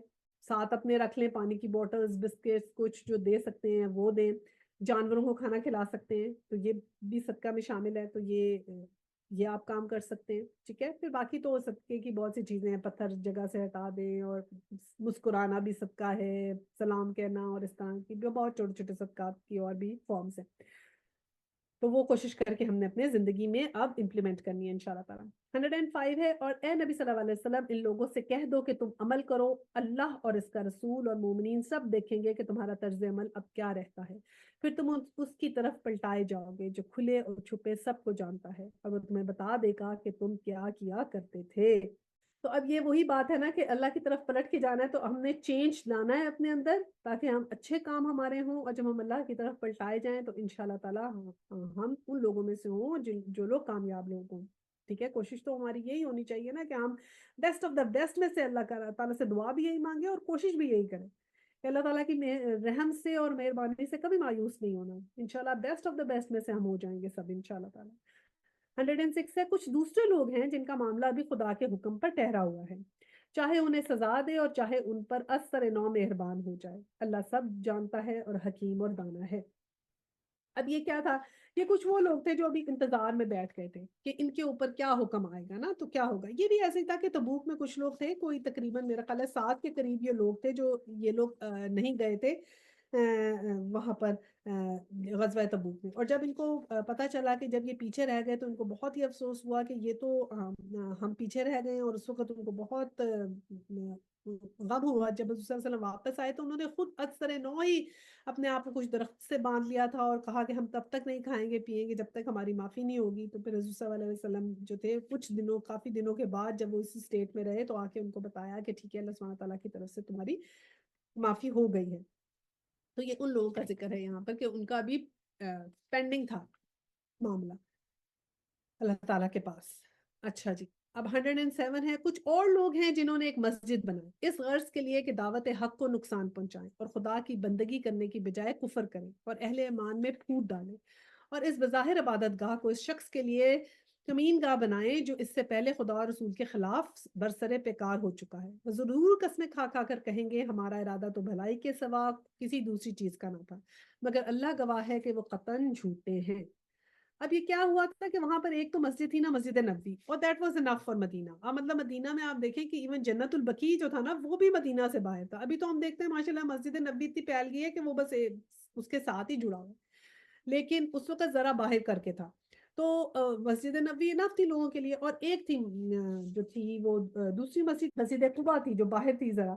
ساتھ اپنے رکھ لیں پانی کی بوٹلز، بسکٹس، کچھ جو دے سکتے ہیں وہ دیں، جانوروں کو کھانا کھلا سکتے ہیں تو یہ بھی صدقہ میں شامل ہے، تو یہ آپ کام کر سکتے ہیں، ٹھیک ہے۔ پھر باقی تو صدقے کی بہت سی چیزیں ہیں، پتھر جگہ سے ہٹا دیں، اور مسکرانا بھی صدقہ ہے، سلام کہنا، اور اس طرح کی بہت چھوٹے چھوٹے صدقات کی اور بھی فارمز ہیں، تو وہ کوشش کر کے ہم نے اپنے زندگی میں اب امپلیمنٹ کرنی ہے انشاءاللہ تعالیٰ۔ 105 ہے، اور اے نبی صلی اللہ علیہ وسلم ان لوگوں سے کہہ دو کہ تم عمل کرو، اللہ اور اس کا رسول اور مومنین سب دیکھیں گے کہ تمہارا طرز عمل اب کیا رہتا ہے، پھر تم اس کی طرف پلٹائے جاؤ گے جو کھلے اور چھپے سب کو جانتا ہے، اور وہ تمہیں بتا دے گا کہ تم کیا کیا کرتے تھے۔ تو اب یہ وہی بات ہے نا کہ اللہ کی طرف پلٹ کے جانا ہے، تو ہم نے چینج لانا ہے اپنے اندر تاکہ ہم اچھے کام ہمارے ہوں، اور جب ہم اللہ کی طرف پلٹائے جائیں تو انشاءاللہ تعالیٰ ہم ان لوگوں میں سے ہوں جو لوگ کامیاب لوگ ہوں، ٹھیک ہے۔ کوشش تو ہماری یہی ہونی چاہیے نا کہ ہم بیسٹ آف دا بیسٹ میں سے اللہ تعالیٰ سے دعا بھی یہی مانگے اور کوشش بھی یہی کریں کہ اللہ تعالیٰ کی رحم سے اور مہربانی سے کبھی مایوس نہیں ہونا، انشاءاللہ بیسٹ آف دا بیسٹ میں سے ہم ہو جائیں گے سب انشاءاللہ تعالیٰ۔ 106 ہے، کچھ دوسرے لوگ ہیں جن کا معاملہ بھی خدا کے حکم پر ٹھہرا ہوا ہے، چاہے انہیں سزا دے اور چاہے ان پر اثر نو مہربان ہو جائے، اللہ سب جانتا ہے اور حکیم اور دانا ہے۔ اب یہ کیا تھا، یہ کچھ وہ لوگ تھے جو ابھی انتظار میں بیٹھ گئے تھے کہ ان کے اوپر کیا حکم آئے گا نا، تو کیا ہوگا۔ یہ بھی ایسے ہی تھا کہ تبوک میں کچھ لوگ تھے، کوئی تقریباً میرا خیال ہے 7 کے قریب یہ لوگ تھے جو یہ لوگ نہیں گئے تھے وہاں پر غزوہ تبوک میں، اور جب ان کو پتا چلا کہ جب یہ پیچھے رہ گئے تو ان کو بہت ہی افسوس ہوا کہ یہ تو ہم پیچھے رہ گئے، اور اس وقت ان کو بہت غم ہوا۔ جب رسول صلی اللہ علیہ وسلم واپس آئے تو انہوں نے خود اکثر نو ہی اپنے آپ کو کچھ درخت سے باندھ لیا تھا اور کہا کہ ہم تب تک نہیں کھائیں گے پیئیں گے جب تک ہماری معافی نہیں ہوگی۔ تو پھر حضور صلی اللہ علیہ وسلم جو تھے کچھ دنوں، کافی دنوں کے بعد جب وہ اسی اسٹیٹ میں رہے تو آ کے ان کو بتایا کہ ٹھیک ہے اللہ سبحانہ تعالیٰ کی طرف سے تمہاری معافی ہو گئی ہے۔ تو یہ ان لوگوں کا ذکر ہے یہاں پر کہ ان کا بھی پینڈنگ تھا معاملہ اللہ تعالیٰ کے پاس۔ اچھا جی، اب 107 ہے، کچھ اور لوگ ہیں جنہوں نے ایک مسجد بنائی اس غرض کے لیے کہ دعوت حق کو نقصان پہنچائیں اور خدا کی بندگی کرنے کی بجائے کفر کریں اور اہل ایمان میں پھوٹ ڈالیں، اور اس بظاہر عبادت گاہ کو اس شخص کے لیے کمین گاہ بنائیں جو اس سے پہلے خدا اور رسول کے خلاف برسرے پیکار ہو چکا ہے۔ وہ ضرور قسمیں کھا کھا کر کہیں گے ہمارا ارادہ تو بھلائی کے سوا کسی دوسری چیز کا نہ تھا، مگر اللہ گواہ ہے کہ وہ قطعاً جھوٹے ہیں۔ اب یہ کیا ہوا تھا کہ وہاں پر ایک تو مسجد تھی نا، مسجد نبوی، اور دیٹ واز انف فار مدینہ۔ اب مطلب مدینہ میں آپ دیکھیں کہ ایون جنت البقیع جو تھا نا وہ بھی مدینہ سے باہر تھا۔ ابھی تو ہم دیکھتے ہیں ماشاءاللہ مسجد نبوی اتنی پھیل گئی ہے کہ وہ بس اس کے ساتھ ہی جڑا ہوا ہے، لیکن اس وقت ذرا باہر کر کے تھا۔ تو مسجد نبوی انف تھی لوگوں کے لیے، اور ایک تھی جو تھی وہ دوسری مسجد، مسجد قباء تھی جو باہر تھی ذرا،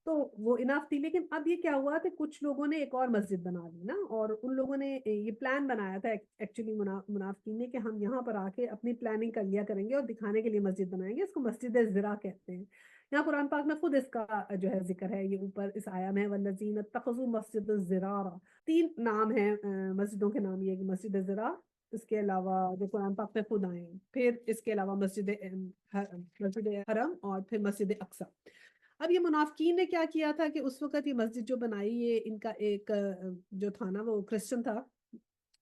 تو وہ انف تھی۔ لیکن اب یہ کیا ہوا کہ کچھ لوگوں نے ایک اور مسجد بنا لی نا، اور ان لوگوں نے یہ پلان بنایا تھا ایکچولی منافقین نے کہ ہم یہاں پر آ کے اپنی پلاننگ کر لیا کریں گے اور دکھانے کے لیے مسجد بنائیں گے، اس کو مسجد زرا کہتے ہیں۔ یہاں قرآن پاک میں خود اس کا جو ہے ذکر ہے، یہ اوپر اس آیا میں والذین اتخذوا مسجد الزرارا، 3 نام ہیں مسجدوں کے نام، یہ کہ مسجد زرا، اس کے علاوہ جو قرآن پاک میں خود آئے ہیں، پھر اس کے علاوہ مسجد حرم اور پھر مسجد اقصی۔ اب یہ منافقین نے کیا کیا تھا کہ اس وقت یہ مسجد جو بنائی، یہ ان کا ایک جو تھا نا وہ کرسچن تھا،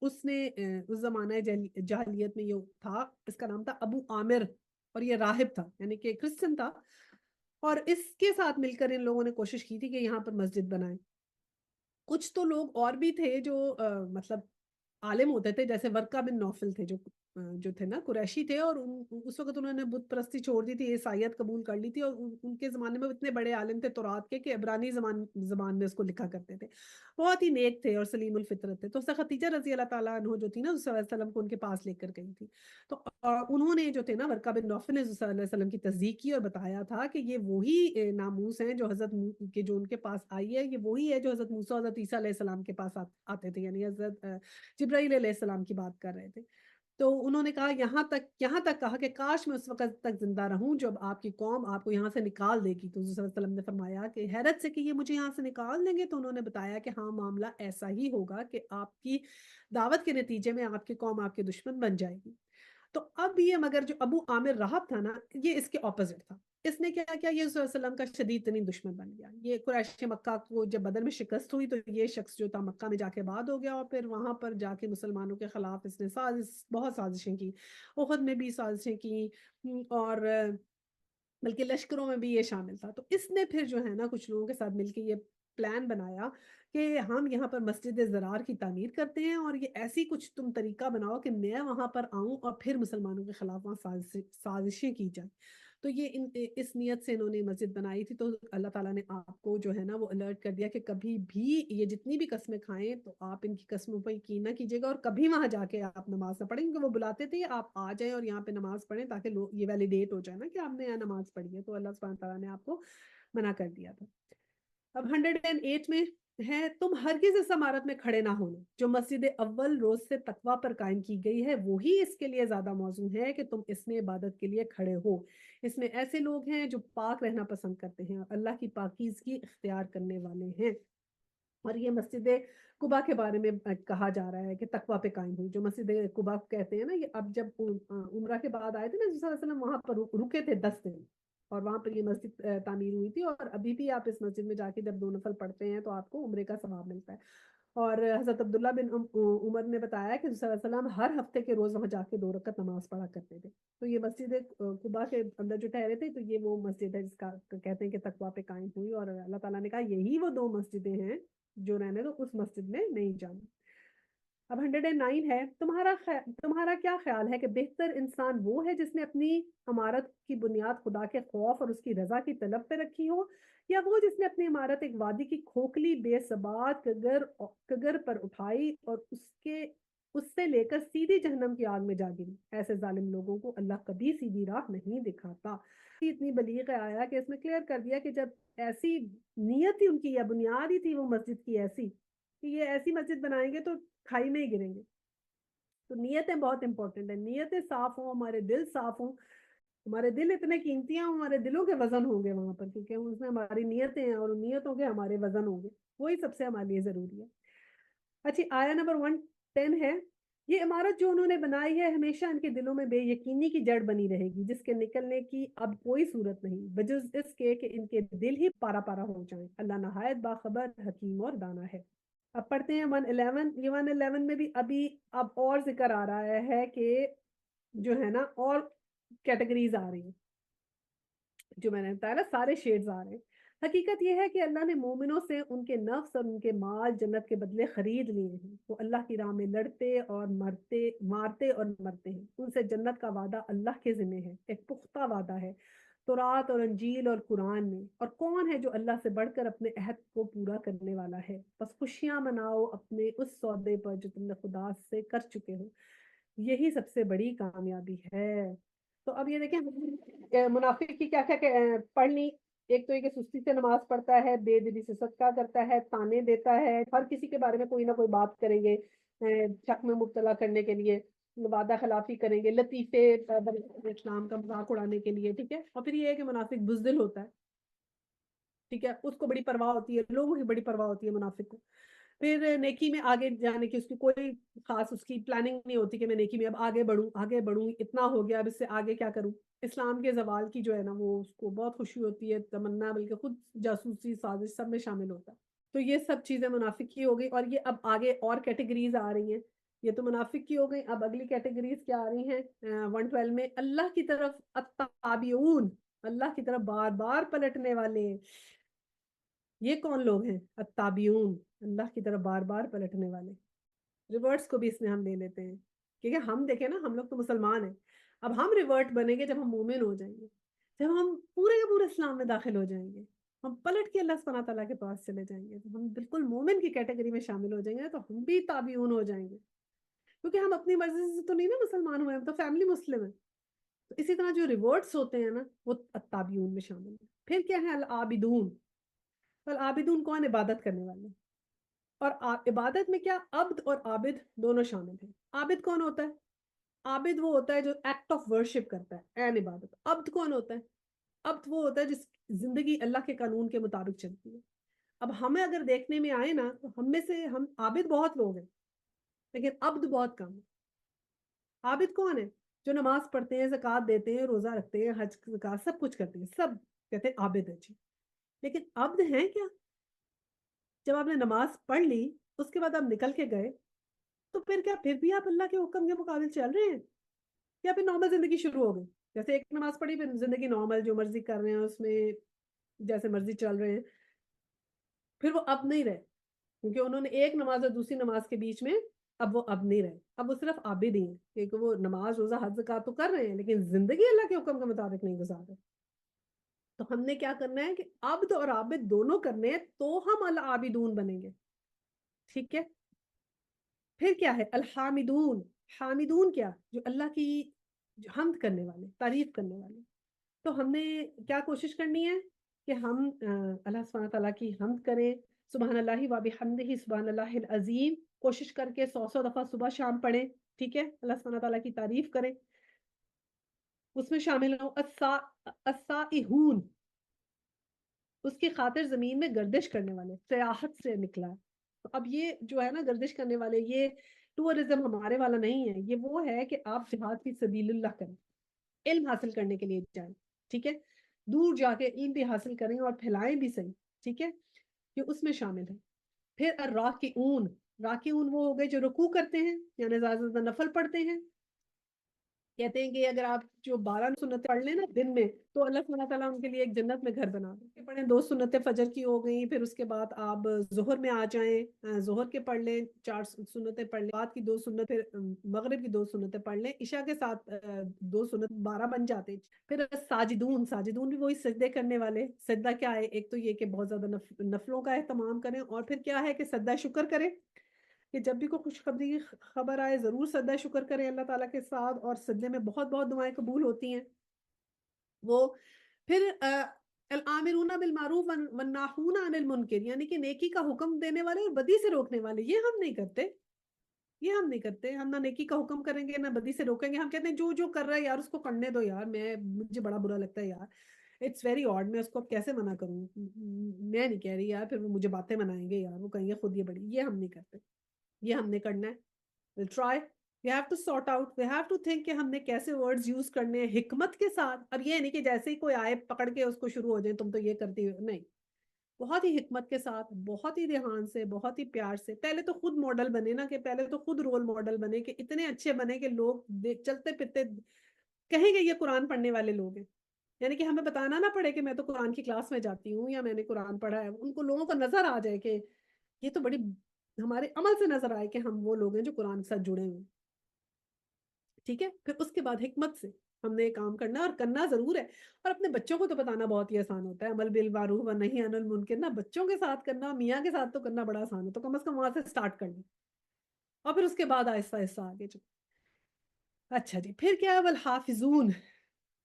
اس نے اس زمانہ جاہلیت میں یہ تھا، اس کا نام تھا ابو عامر، اور یہ راہب تھا یعنی کہ کرسچن تھا، اور اس کے ساتھ مل کر ان لوگوں نے کوشش کی تھی کہ یہاں پر مسجد بنائیں۔ کچھ تو لوگ اور بھی تھے جو مطلب عالم ہوتے تھے، جیسے ورقہ بن نوفل تھے جو تھے نا قریشی تھے، اور اس وقت انہوں نے بت پرستی چھوڑ دی تھی، عیسائیت قبول کر لی تھی، اور ان کے زمانے میں اتنے بڑے عالم تھے تورات کے کہ عبرانی زبان میں اس کو لکھا کرتے تھے، بہت ہی نیک تھے اور سلیم الفطرت تھے۔ تو ختیجہ رضی اللہ تعالیٰ عنہ جو تھی نا، رسول اللہ علیہ وسلم کو ان کے پاس لے کر گئی تھی، تو انہوں نے جو تھے نا ورقہ بن نوفل نے رسول اللہ علیہ وسلم کی تصدیق کی اور بتایا تھا کہ یہ وہی ناموس ہیں جو جو ان کے پاس آئی ہے، یہ وہی ہے جو حضرت موسیٰ حضرت عیسیٰ علیہ السلام کے پاس آتے تھے، یعنی حضرت جبرائیل علیہ السلام کی بات کر رہے تھے۔ تو انہوں نے کہا یہاں تک کہا کہ کاش میں اس وقت تک زندہ رہوں جب آپ کی قوم آپ کو یہاں سے نکال دے گی۔ تو حضور صلی اللہ علیہ وسلم نے فرمایا کہ حیرت سے کہ یہ مجھے یہاں سے نکال دیں گے؟ تو انہوں نے بتایا کہ ہاں، معاملہ ایسا ہی ہوگا کہ آپ کی دعوت کے نتیجے میں آپ کی قوم آپ کے دشمن بن جائے گی۔ تو اب یہ مگر جو ابو عامر راہب تھا نا، یہ اس کے اپوزٹ تھا۔ اس نے کیا کیا، یہ صلی اللہ علیہ وسلم کا شدید ترین دشمن بن گیا۔ یہ قریش مکہ کو جب بدر میں شکست ہوئی تو یہ شخص جو تھا مکہ میں جا کے بعد ہو گیا، اور پھر وہاں پر جا کے مسلمانوں کے خلاف اس نے بہت سازشیں کی، احد میں بھی سازشیں کی، اور بلکہ لشکروں میں بھی یہ شامل تھا۔ تو اس نے پھر جو ہے نا کچھ لوگوں کے ساتھ مل کے یہ پلان بنایا کہ ہم یہاں پر مسجد زرار کی تعمیر کرتے ہیں، اور یہ ایسی کچھ تم طریقہ بناؤ کہ میں وہاں پر آؤں اور پھر مسلمانوں کے خلاف وہاں سازشیں کی جائیں۔ تو یہ اس نیت سے انہوں نے مسجد بنائی تھی۔ تو اللہ تعالیٰ نے آپ کو جو ہے نا وہ الرٹ کر دیا کہ کبھی بھی یہ جتنی بھی قسمیں کھائیں تو آپ ان کی قسموں پر یقین نہ کیجیے گا، اور کبھی وہاں جا کے آپ نماز نہ پڑھیں، کیونکہ وہ بلاتے تھے آپ آ جائیں اور یہاں پہ نماز پڑھیں تاکہ یہ ویلیڈیٹ ہو جائے نا کہ آپ نے یہاں نماز پڑھی ہے۔ تو اللہ سبحانہ تعالیٰ نے آپ کو منع کر دیا تھا۔ اب 108 میں ہے، تم ہرگز اس عمارت میں کھڑے نہ ہونا جو مسجد اول روز سے تقوی پر قائم کی گئی ہے، وہی اس کے لیے زیادہ موزوں ہے کہ تم اس میں عبادت کے لیے کھڑے ہو۔ اس میں ایسے لوگ ہیں جو پاک رہنا پسند کرتے ہیں اور اللہ کی پاکیزگی اختیار کرنے والے ہیں۔ اور یہ مسجد قباء کے بارے میں کہا جا رہا ہے کہ تقوی پہ قائم ہوئی، جو مسجد قباء کہتے ہیں نا، یہ اب جب عمرہ کے بعد آئے تھے نا، صلی اللہ علیہ وسلم وہاں پر رکے تھے 10 دن، اور وہاں پر یہ مسجد تعمیر ہوئی تھی، اور ابھی بھی آپ اس مسجد میں جا کے جب 2 نفل پڑھتے ہیں تو آپ کو عمرے کا ثواب ملتا ہے۔ اور حضرت عبداللہ بن عمر نے بتایا کہ صلی اللہ علیہ وسلم ہر ہفتے کے روز وہاں جا کے 2 رکعت نماز پڑھا کرتے تھے۔ تو یہ مسجد قباء کے اندر جو ٹھہرے تھے، تو یہ وہ مسجد ہے جس کا کہتے ہیں کہ تقویٰ پہ قائم ہوئی، اور اللہ تعالیٰ نے کہا یہی وہ 2 مسجدیں ہیں جو رہنے تو اس مسجد میں نہیں جانا۔ اب 109 ہے، تمہارا کیا خیال ہے کہ بہتر انسان وہ ہے جس نے اپنی عمارت کی بنیاد خدا کے خوف اور اس کی رضا کی طلب پہ رکھی ہو، یا وہ جس نے اپنی عمارت ایک وادی کی کھوکھلی بے ثبات کگر پر اٹھائی اور اس سے لے کر سیدھی جہنم کی آگ میں جا گری؟ ایسے ظالم لوگوں کو اللہ کبھی سیدھی راہ نہیں دکھاتا۔ اتنی بلیغ آیا کہ اس میں کلیئر کر دیا کہ جب ایسی نیت تھی ان کی، یا بنیاد ہی تھی وہ مسجد کی ایسی کہ یہ ایسی مسجد بنائیں گے تو کھائی میں ہی گریں گے۔ تو نیتیں بہت امپورٹنٹ ہیں، نیتیں صاف ہوں، ہمارے دل صاف ہوں، ہمارے دل اتنے قیمتی ہیں، ہمارے دلوں کے وزن ہوں گے وہاں پر، کیونکہ اس میں ہماری نیتیں ہیں اور نیتوں کے ہمارے وزن ہوں گے، وہی سب سے ہمارے لیے ضروری ہے۔ اچھی، آیا نمبر 110 ہے، یہ عمارت جو انہوں نے بنائی ہے ہمیشہ ان کے دلوں میں بے یقینی کی جڑ بنی رہے گی، جس کے نکلنے کی اب کوئی صورت نہیں بجز اس کے کہ ان کے دل ہی پارا پارا ہو جائیں۔ اللہ نہایت باخبر، حکیم اور دانا ہے۔ اب پڑھتے ہیں 111۔ یہ 111 میں بھی اب اور ذکر آ رہا ہے کہ جو ہے نا اور کیٹیگریز آ رہی ہیں، جو میں نے بتایا نا سارے شیڈز آ رہے ہیں۔ حقیقت یہ ہے کہ اللہ نے مومنوں سے ان کے نفس اور ان کے مال جنت کے بدلے خرید لیے ہیں۔ وہ اللہ کی راہ میں لڑتے اور مارتے اور مرتے ہیں، ان سے جنت کا وعدہ اللہ کے ذمہ ہے، ایک پختہ وعدہ ہے تورات اور انجیل اور قرآن میں۔ اور کون ہے جو اللہ سے بڑھ کر اپنے عہد کو پورا کرنے والا ہے؟ بس خوشیاں مناؤ اپنے اس سودے پر جو تم نے خدا سے کر چکے ہو، یہی سب سے بڑی کامیابی ہے۔ تو اب یہ دیکھیں منافق کی کیا کیا پڑھ لی۔ ایک تو یہ کہ سستی سے نماز پڑھتا ہے، بے دلی سے صدقہ کرتا ہے، تانے دیتا ہے، ہر کسی کے بارے میں کوئی نہ کوئی بات کریں گے شک میں مبتلا کرنے کے لیے، وعدہ خلافی کریں گے، لطیفے اسلام کا مذاق اڑانے کے لیے، ٹھیک ہے۔ اور پھر یہ ہے کہ منافق بزدل ہوتا ہے، ٹھیک ہے، اس کو بڑی پرواہ ہوتی ہے، لوگوں کی بڑی پرواہ ہوتی ہے منافق کو۔ پھر نیکی میں آگے جانے کی اس کی کوئی خاص اس کی پلاننگ نہیں ہوتی کہ میں نیکی میں اب آگے بڑھوں اتنا ہو گیا اب اس سے آگے کیا کروں۔ اسلام کے زوال کی جو ہے نا وہ اس کو بہت خوشی ہوتی ہے، تمنا، بلکہ خود جاسوسی سازش سب میں شامل ہوتا ہے. تو یہ سب چیزیں منافق کی ہو گئی، اور یہ اب آگے اور کیٹیگریز آ رہی ہیں. یہ تو منافق کی ہو گئی، اب اگلی کیٹیگریز کیا آ رہی ہیں 112 میں؟ اللہ کی طرف التابعون، اللہ کی طرف بار بار پلٹنے والے. یہ کون لوگ ہیں؟ التابعون، اللہ کی طرف بار بار پلٹنے والے. ریورٹس کو بھی اس میں ہم لے لیتے ہیں، کیونکہ ہم دیکھیں نا، ہم لوگ تو مسلمان ہیں. اب ہم ریورٹ بنیں گے جب ہم مومن ہو جائیں گے، جب ہم پورے کے پورے اسلام میں داخل ہو جائیں گے، ہم پلٹ کے اللہ سبحانہ تعالیٰ کے پاس چلے جائیں گے، تو ہم بالکل مومن کی کیٹیگری میں شامل ہو جائیں گے، تو ہم بھی تابعون ہو جائیں گے. کیونکہ ہم اپنی مرضی سے تو نہیں نا مسلمان ہوئے، ہم تو فیملی مسلم ہیں. تو اسی طرح جو ریورٹس ہوتے ہیں نا وہ التابعون میں شامل ہیں. پھر کیا ہے؟ العابدون. العابدون کون؟ عبادت کرنے والے. اور عبادت میں کیا؟ عبد اور عابد دونوں شامل ہیں. عابد کون ہوتا ہے؟ عابد وہ ہوتا ہے جو ایکٹ آف ورشپ کرتا ہے، این عبادت. عبد کون ہوتا ہے؟ عبد وہ ہوتا ہے جس زندگی اللہ کے قانون کے مطابق چلتی ہے. اب ہمیں اگر دیکھنے میں آئے نا تو ہم میں سے ہم عابد بہت لوگ ہیں لیکن عبد بہت کم ہے. عابد کون ہے؟ جو نماز پڑھتے ہیں، زکوٰۃ دیتے ہیں، روزہ رکھتے ہیں، حج زکوٰۃ سب کچھ کرتے ہیں، سب کہتے ہیں عابد ہے جی. لیکن عبد ہیں کیا؟ جب آپ نے نماز پڑھ لی اس کے بعد آپ نکل کے گئے تو پھر کیا پھر بھی آپ اللہ کے حکم کے مقابل چل رہے ہیں، یا پھر نارمل زندگی شروع ہو گئی؟ جیسے ایک نماز پڑھی پھر زندگی نارمل، جو مرضی کر رہے ہیں اس میں جیسے مرضی چل رہے ہیں. پھر وہ اب نہیں رہے، کیونکہ انہوں نے ایک نماز اور دوسری نماز کے بیچ میں اب وہ اب نہیں رہے. اب وہ صرف عابد ہی ہیں، کیونکہ وہ نماز روزہ حج زکوٰۃ تو کر رہے ہیں لیکن زندگی اللہ کے حکم کے مطابق نہیں گزار رہے. تو ہم نے کیا کرنا ہے کہ عبد اور عابد دونوں کرنے ہیں تو ہم العابدون بنیں گے. ٹھیک ہے. پھر کیا ہے؟ الحامدون. حامدون کیا؟ جو اللہ کی حمد کرنے والے، تعریف کرنے والے. تو ہم نے کیا کوشش کرنی ہے کہ ہم اللہ سبحانہ تعالیٰ کی حمد کریں. سبحان اللہ و بحمدہ سبحان اللہ العظیم کوشش کر کے 100 دفعہ صبح شام پڑھیں. ٹھیک ہے. اللہ سبحانہ تعالیٰ کی تعریف کریں، اس میں شامل ہوں. السائحون، اس کی خاطر زمین میں گردش کرنے والے، سیاحت سے نکلا ہے. تو اب یہ جو ہے نا گردش کرنے والے، یہ ٹورزم ہمارے والا نہیں ہے. یہ وہ ہے کہ آپ جہاد فی سبیل اللہ کریں، علم حاصل کرنے کے لیے جائیں. ٹھیک ہے. دور جا کے علم بھی حاصل کریں اور پھیلائیں بھی صحیح. ٹھیک ہے. یہ اس میں شامل ہے. پھر الراکعون. راکعون وہ ہو گئے جو رکوع کرتے ہیں، یعنی زیادہ سے زیادہ نفل پڑھتے ہیں. کہتے ہیں کہ اگر آپ جو 12 سنتیں پڑھ لیں نا دن میں تو اللہ سبحانہ تعالیٰ ان کے لیے ایک جنت میں گھر بنا دیں. پڑھیں 2 سنتیں فجر کی ہو گئیں، پھر اس کے بعد آپ ظہر میں آ جائیں، ظہر کے پڑھ لیں 4 سنتیں پڑھ لیں، بعد کی 2 سنتیں، پھر مغرب کی 2 سنتیں پڑھ لیں، عشاء کے ساتھ 2 سنت 12 بن جاتے ہیں. پھر ساجدون. ساجدون بھی وہی سجدے کرنے والے. سجدہ کیا ہے؟ ایک تو یہ کہ بہت زیادہ نفلوں کا اہتمام کریں، اور پھر کیا ہے کہ سجدہ شکر کریں، کہ جب بھی کوئی خوشخبری کی خبر آئے ضرور سجدہ شکر کریں اللہ تعالیٰ کے ساتھ، اور سجدے میں بہت بہت دعائیں قبول ہوتی ہیں. وہ پھر الامرون بالمعروف والناہون عن المنکر، یعنی کہ نیکی کا حکم دینے والے اور بدی سے روکنے والے. یہ ہم نہیں کرتے، یہ ہم نہیں کرتے. ہم نہ نیکی کا حکم کریں گے نہ بدی سے روکیں گے. ہم کہتے ہیں جو جو کر رہا ہے یار اس کو کرنے دو یار، مجھے بڑا برا لگتا ہے یار، اٹس ویری آڈ، میں اس کو اب کیسے منع کروں، میں نہیں کہہ رہی یار، پھر وہ مجھے باتیں منائیں گے یار، وہ کہیں گے خود یہ بڑی. یہ ہم نہیں کرتے. یہ ہم نے کرنا ہے. we'll try. we have to sort out, we have to think کہ ہم نے کیسے words use کرنے ہیں حکمت کے ساتھ. اب یہ نہیں کہ جیسے ہی کوئی آئے پکڑ کے اس کو شروع ہو جائے تم تو یہ کرتی ہو، نہیں. بہت ہی حکمت کے ساتھ، بہت ہی دھیان سے، بہت ہی پیار سے. پہلے تو خود ماڈل بنے نا، کہ پہلے تو خود رول ماڈل بنے، کہ اتنے اچھے بنے کہ لوگ چلتے پھرتے کہیں گے یہ قرآن پڑھنے والے لوگ ہیں. یعنی کہ ہمیں بتانا نہ پڑے کہ میں تو قرآن کی کلاس میں جاتی ہوں یا میں نے قرآن پڑھا ہے. ان کو لوگوں کو نظر آ جائے کہ یہ تو بڑی ہمارے عمل سے نظر آئے کہ ہم وہ لوگ ہیں جو قرآن کے ساتھ جڑے ہوئے. ٹھیک ہے. پھر اس کے بعد حکمت سے ہم نے کام کرنا ہے، اور کرنا ضرور ہے. اور اپنے بچوں کو تو بتانا بہت ہی آسان ہوتا ہے، عمل بالمعروف و نہی عن المنکر نا بچوں کے ساتھ کرنا، میاں کے ساتھ تو کرنا بڑا آسان ہے. تو کم از کم وہاں سے سٹارٹ کر لیں اور پھر اس کے بعد آہستہ آہستہ آگے چلیں. اچھا جی. پھر کیا ہے؟ والحافظون.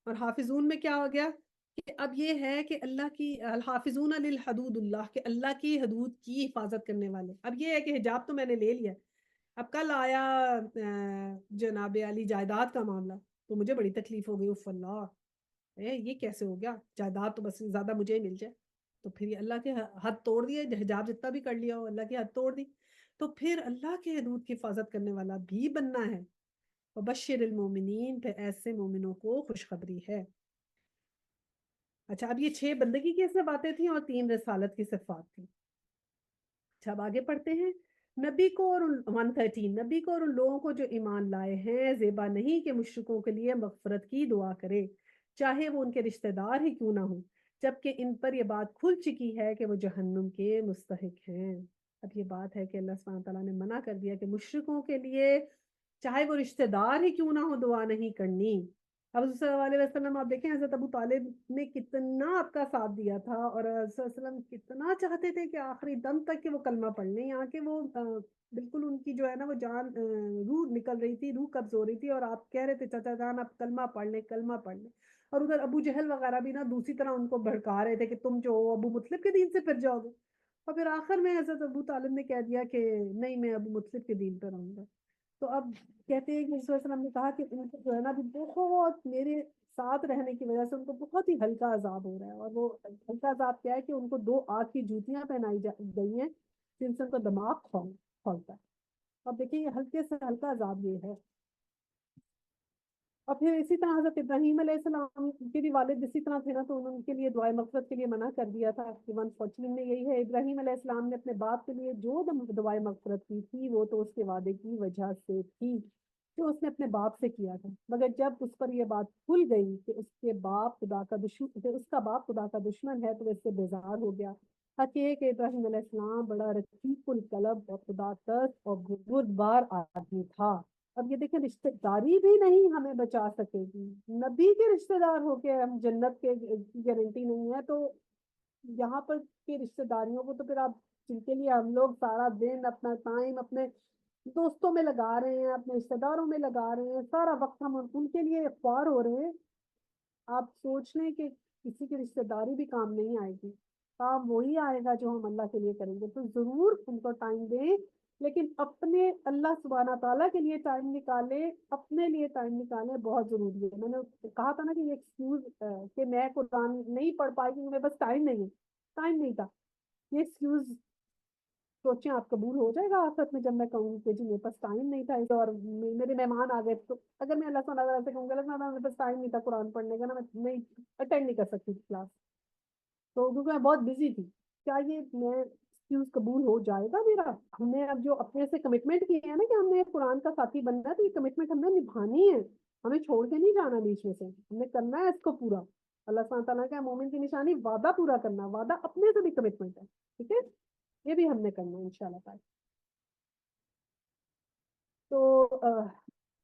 اور حافظون میں کیا ہو گیا کہ اب یہ ہے کہ اللہ کی الحافظون للحدود اللہ، کہ اللہ کی حدود کی حفاظت کرنے والے. اب یہ ہے کہ حجاب تو میں نے لے لیا. اب کل آیا جناب علی جائیداد کا معاملہ تو مجھے بڑی تکلیف ہو گئی. اف اللہ، یہ کیسے ہو گیا؟ جائیداد تو بس زیادہ مجھے ہی مل جائے. تو پھر یہ اللہ کے حد توڑ دیے، حجاب جتنا بھی کر لیا ہو اللہ کی حد توڑ دی. تو پھر اللہ کے حدود کی حفاظت کرنے والا بھی بننا ہے. وبشر المومنین، پھر ایسے مومنوں کو خوشخبری ہے۔ اچھا، اب یہ 6 بندگی کی صفاتیں تھیں اور 3 رسالت کی صفات تھیں۔ اچھا، اب آگے پڑھتے ہیں۔ نبی کو اور 113، نبی کو اور ان لوگوں کو جو ایمان لائے ہیں زیبا نہیں کہ مشرکوں کے لیے مغفرت کی دعا کرے، چاہے وہ ان کے رشتہ دار ہی کیوں نہ ہوں، جبکہ ان پر یہ بات کھل چکی ہے کہ وہ جہنم کے مستحق ہیں۔ اب یہ بات ہے کہ اللہ سبحانہ تعالیٰ نے منع کر دیا کہ مشرکوں کے لیے چاہے وہ رشتہ دار ہی کیوں نہ ہو دعا نہیں کرنی۔ اب حضرت صلی اللہ علیہ وسلم آپ دیکھیں، حضرت ابو طالب نے کتنا آپ کا ساتھ دیا تھا، اور حضرت صلی اللہ علیہ وسلم کتنا چاہتے تھے کہ آخری دم تک کہ وہ کلمہ پڑھ لیں، یہاں کہ وہ بالکل ان کی جو ہے نا وہ جان روح نکل رہی تھی، روح قبض ہو رہی تھی، اور آپ کہہ رہے تھے چچا جان آپ کلمہ پڑھ لیں، کلمہ پڑھ لیں۔ اور ادھر ابو جہل وغیرہ بھی نا دوسری طرح ان کو بھڑکا رہے تھے کہ تم جو ہو ابو مطلب کے دین سے پھر جاؤ گے، اور پھر آخر میں حضرت ابو طالب نے کہہ دیا کہ نہیں، میں ابو مطلب کے دین پر رہوں گا۔ تو اب کہتے ہیں کہ رسول اللہ علیہ وسلم نے کہا کہ ان کو جو ہے نا بھی بہت میرے ساتھ رہنے کی وجہ سے ان کو بہت ہی ہلکا عذاب ہو رہا ہے، اور وہ ہلکا عذاب کیا ہے کہ ان کو 2 آگ کی جوتیاں پہنائی گئی ہیں جن سے ان کا دماغ کھولتا ہے۔ اب دیکھیں یہ ہلکے سے ہلکا عذاب یہ ہے۔ اور پھر اسی طرح حضرت ابراہیم علیہ السلام کے بھی والد اسی طرح تھے نا، تو انہوں نے ان کے لیے دعائے مغفرت کے لیے منع کر دیا تھا کہ 114 میں یہی ہے، ابراہیم علیہ السلام نے اپنے باپ کے لیے جو دعائے مغفرت کی تھی وہ تو اس کے وعدے کی وجہ سے تھی جو اس نے اپنے باپ سے کیا تھا، مگر جب اس پر یہ بات کھل گئی کہ اس کا باپ خدا کا دشمن ہے تو اس سے بیزار ہو گیا۔ حق یہ ہے کہ ابراہیم علیہ السلام بڑا رقیق القلب اور خدا ترس اور بردبار آدمی تھا۔ اب یہ دیکھیں رشتہ داری بھی نہیں ہمیں بچا سکے گی، نبی کے رشتہ دار ہو کے ہم جنت کے گارنٹی نہیں ہے، تو یہاں پر کے رشتہ داریوں کو تو پھر آپ جن کے لیے ہم لوگ سارا دن اپنا ٹائم اپنے دوستوں میں لگا رہے ہیں، اپنے رشتہ داروں میں لگا رہے ہیں، سارا وقت ہم ان کے لیے اخبار ہو رہے ہیں، آپ سوچ لیں کہ کسی کی رشتہ داری بھی کام نہیں آئے گی، کام وہی آئے گا جو ہم اللہ کے لیے کریں گے۔ تو ضرور ان کو ٹائم دیں، لیکن اپنے اللہ سبحانہ تعالیٰ کے لیے ٹائم نکالیں، اپنے لیے ٹائم نکالیں، بہت ضروری ہے۔ میں نے کہا تھا نا کہ یہ ایکسکیوز کہ میں قرآن نہیں پڑھ پائی کیونکہ میرے پاس ٹائم نہیں ہے، ٹائم نہیں تھا، یہ ایکسکیوز سوچیں آپ قبول ہو جائے گا آخرت میں جب میں کہوں گی کہ جی میرے پاس ٹائم نہیں تھا اور میرے مہمان آ گئے، تو اگر میں اللہ سبحانہ تعالیٰ سے کہوں گا اللہ میرے پاس ٹائم نہیں تھا قرآن پڑھنے کا نا، میں نہیں اٹینڈ نہیں کر سکتی تھی کلاس، تو کیونکہ میں بہت بزی تھی، کیا یہ میں ایکسکیوز قبول ہو جائے گا میرا؟ ہم نے اب جو اپنے سے کمٹمنٹ کیے ہیں نا کہ ہم نے قرآن کا ساتھی بننا ہے، تو یہ کمٹمنٹ ہم نے نبھانی ہے، ہمیں چھوڑ کے نہیں جانا بیچ میں سے، ہم نے کرنا ہے اس کو پورا۔ اللہ سبحانہ تعالیٰ کا مومن کی نشانی وعدہ پورا کرنا، وعدہ اپنے سے بھی کمٹمنٹ ہے، ٹھیک ہے، یہ بھی ہم نے کرنا ہے انشاءاللہ تعالیٰ۔ تو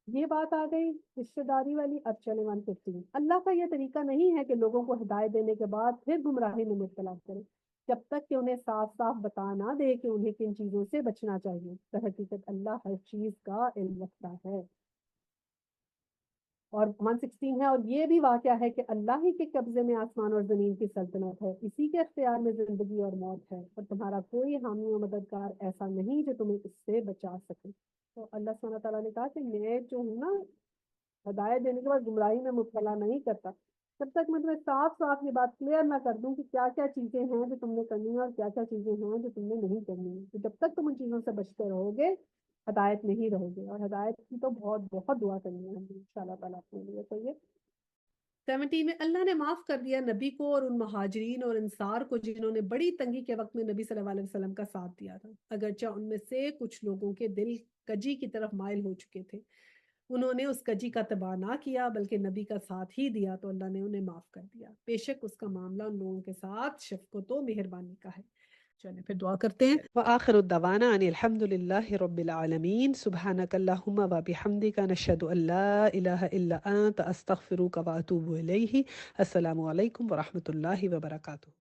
یہ بات آ گئی رشتہ داری والی۔ اب چلے 115، اللہ کا یہ طریقہ نہیں ہے کہ لوگوں کو ہدایت دینے کے بعد پھر گمراہی میں مبتلا کرے جب تک کہ انہیں صاف صاف بتا نہ دے کہ انہیں کن چیزوں سے بچنا چاہیے، در حقیقت اللہ ہر چیز کا علم رکھتا ہے۔ اور 116 ہے، اور یہ بھی واقعہ ہے کہ اللہ ہی کے قبضے میں آسمان اور زمین کی سلطنت ہے، اسی کے اختیار میں زندگی اور موت ہے، اور تمہارا کوئی حامی و مددگار ایسا نہیں جو تمہیں اس سے بچا سکے۔ تو اللہ سبحانہ تعالیٰ نے کہا کہ میں جو ہوں نا ہدایت دینے کے بعد گمراہی میں مبتلا نہیں کرتا جب تک میں تمہیں صاف صاف یہ بات کلیئر نہ کر دوں کہ کیا کیا چیزیں ہیں جو تم نے کرنی ہے اور کیا کیا چیزیں ہیں جو تم نے نہیں کرنی ہے، تو جب تک تم ان چیزوں سے بچتے رہو گے ہدایت نہیں رہو گے، اور ہدایت کی تو بہت بہت دعا کرنی ہے ہمیں انشاءاللہ تعالیٰ اپنے لیے۔ تو یہ 70 میں اللہ نے معاف کر دیا نبی کو اور ان مہاجرین اور انصار کو جنہوں نے بڑی تنگی کے وقت میں نبی صلی اللہ علیہ وسلم کا ساتھ دیا تھا، اگرچہ ان میں سے کچھ لوگوں کے دل کجی کی طرف مائل ہو چکے تھے، انہوں نے اس کجی کا اتباع نہ کیا بلکہ نبی کا ساتھ ہی دیا، تو اللہ نے انہیں معاف کر دیا، بے شک اس کا معاملہ ان لوگوں کے ساتھ شفقت و مہربانی کا ہے۔ چلیں پھر دعا کرتے ہیں۔ وآخر الدعوانا ان الحمد للہ رب العالمین، سبحانک اللہم و بحمدک، نشہد ان لا الہ الا انت، استغفرک و اتوب الیہ۔ السلام علیکم ورحمۃ اللہ وبرکاتہ۔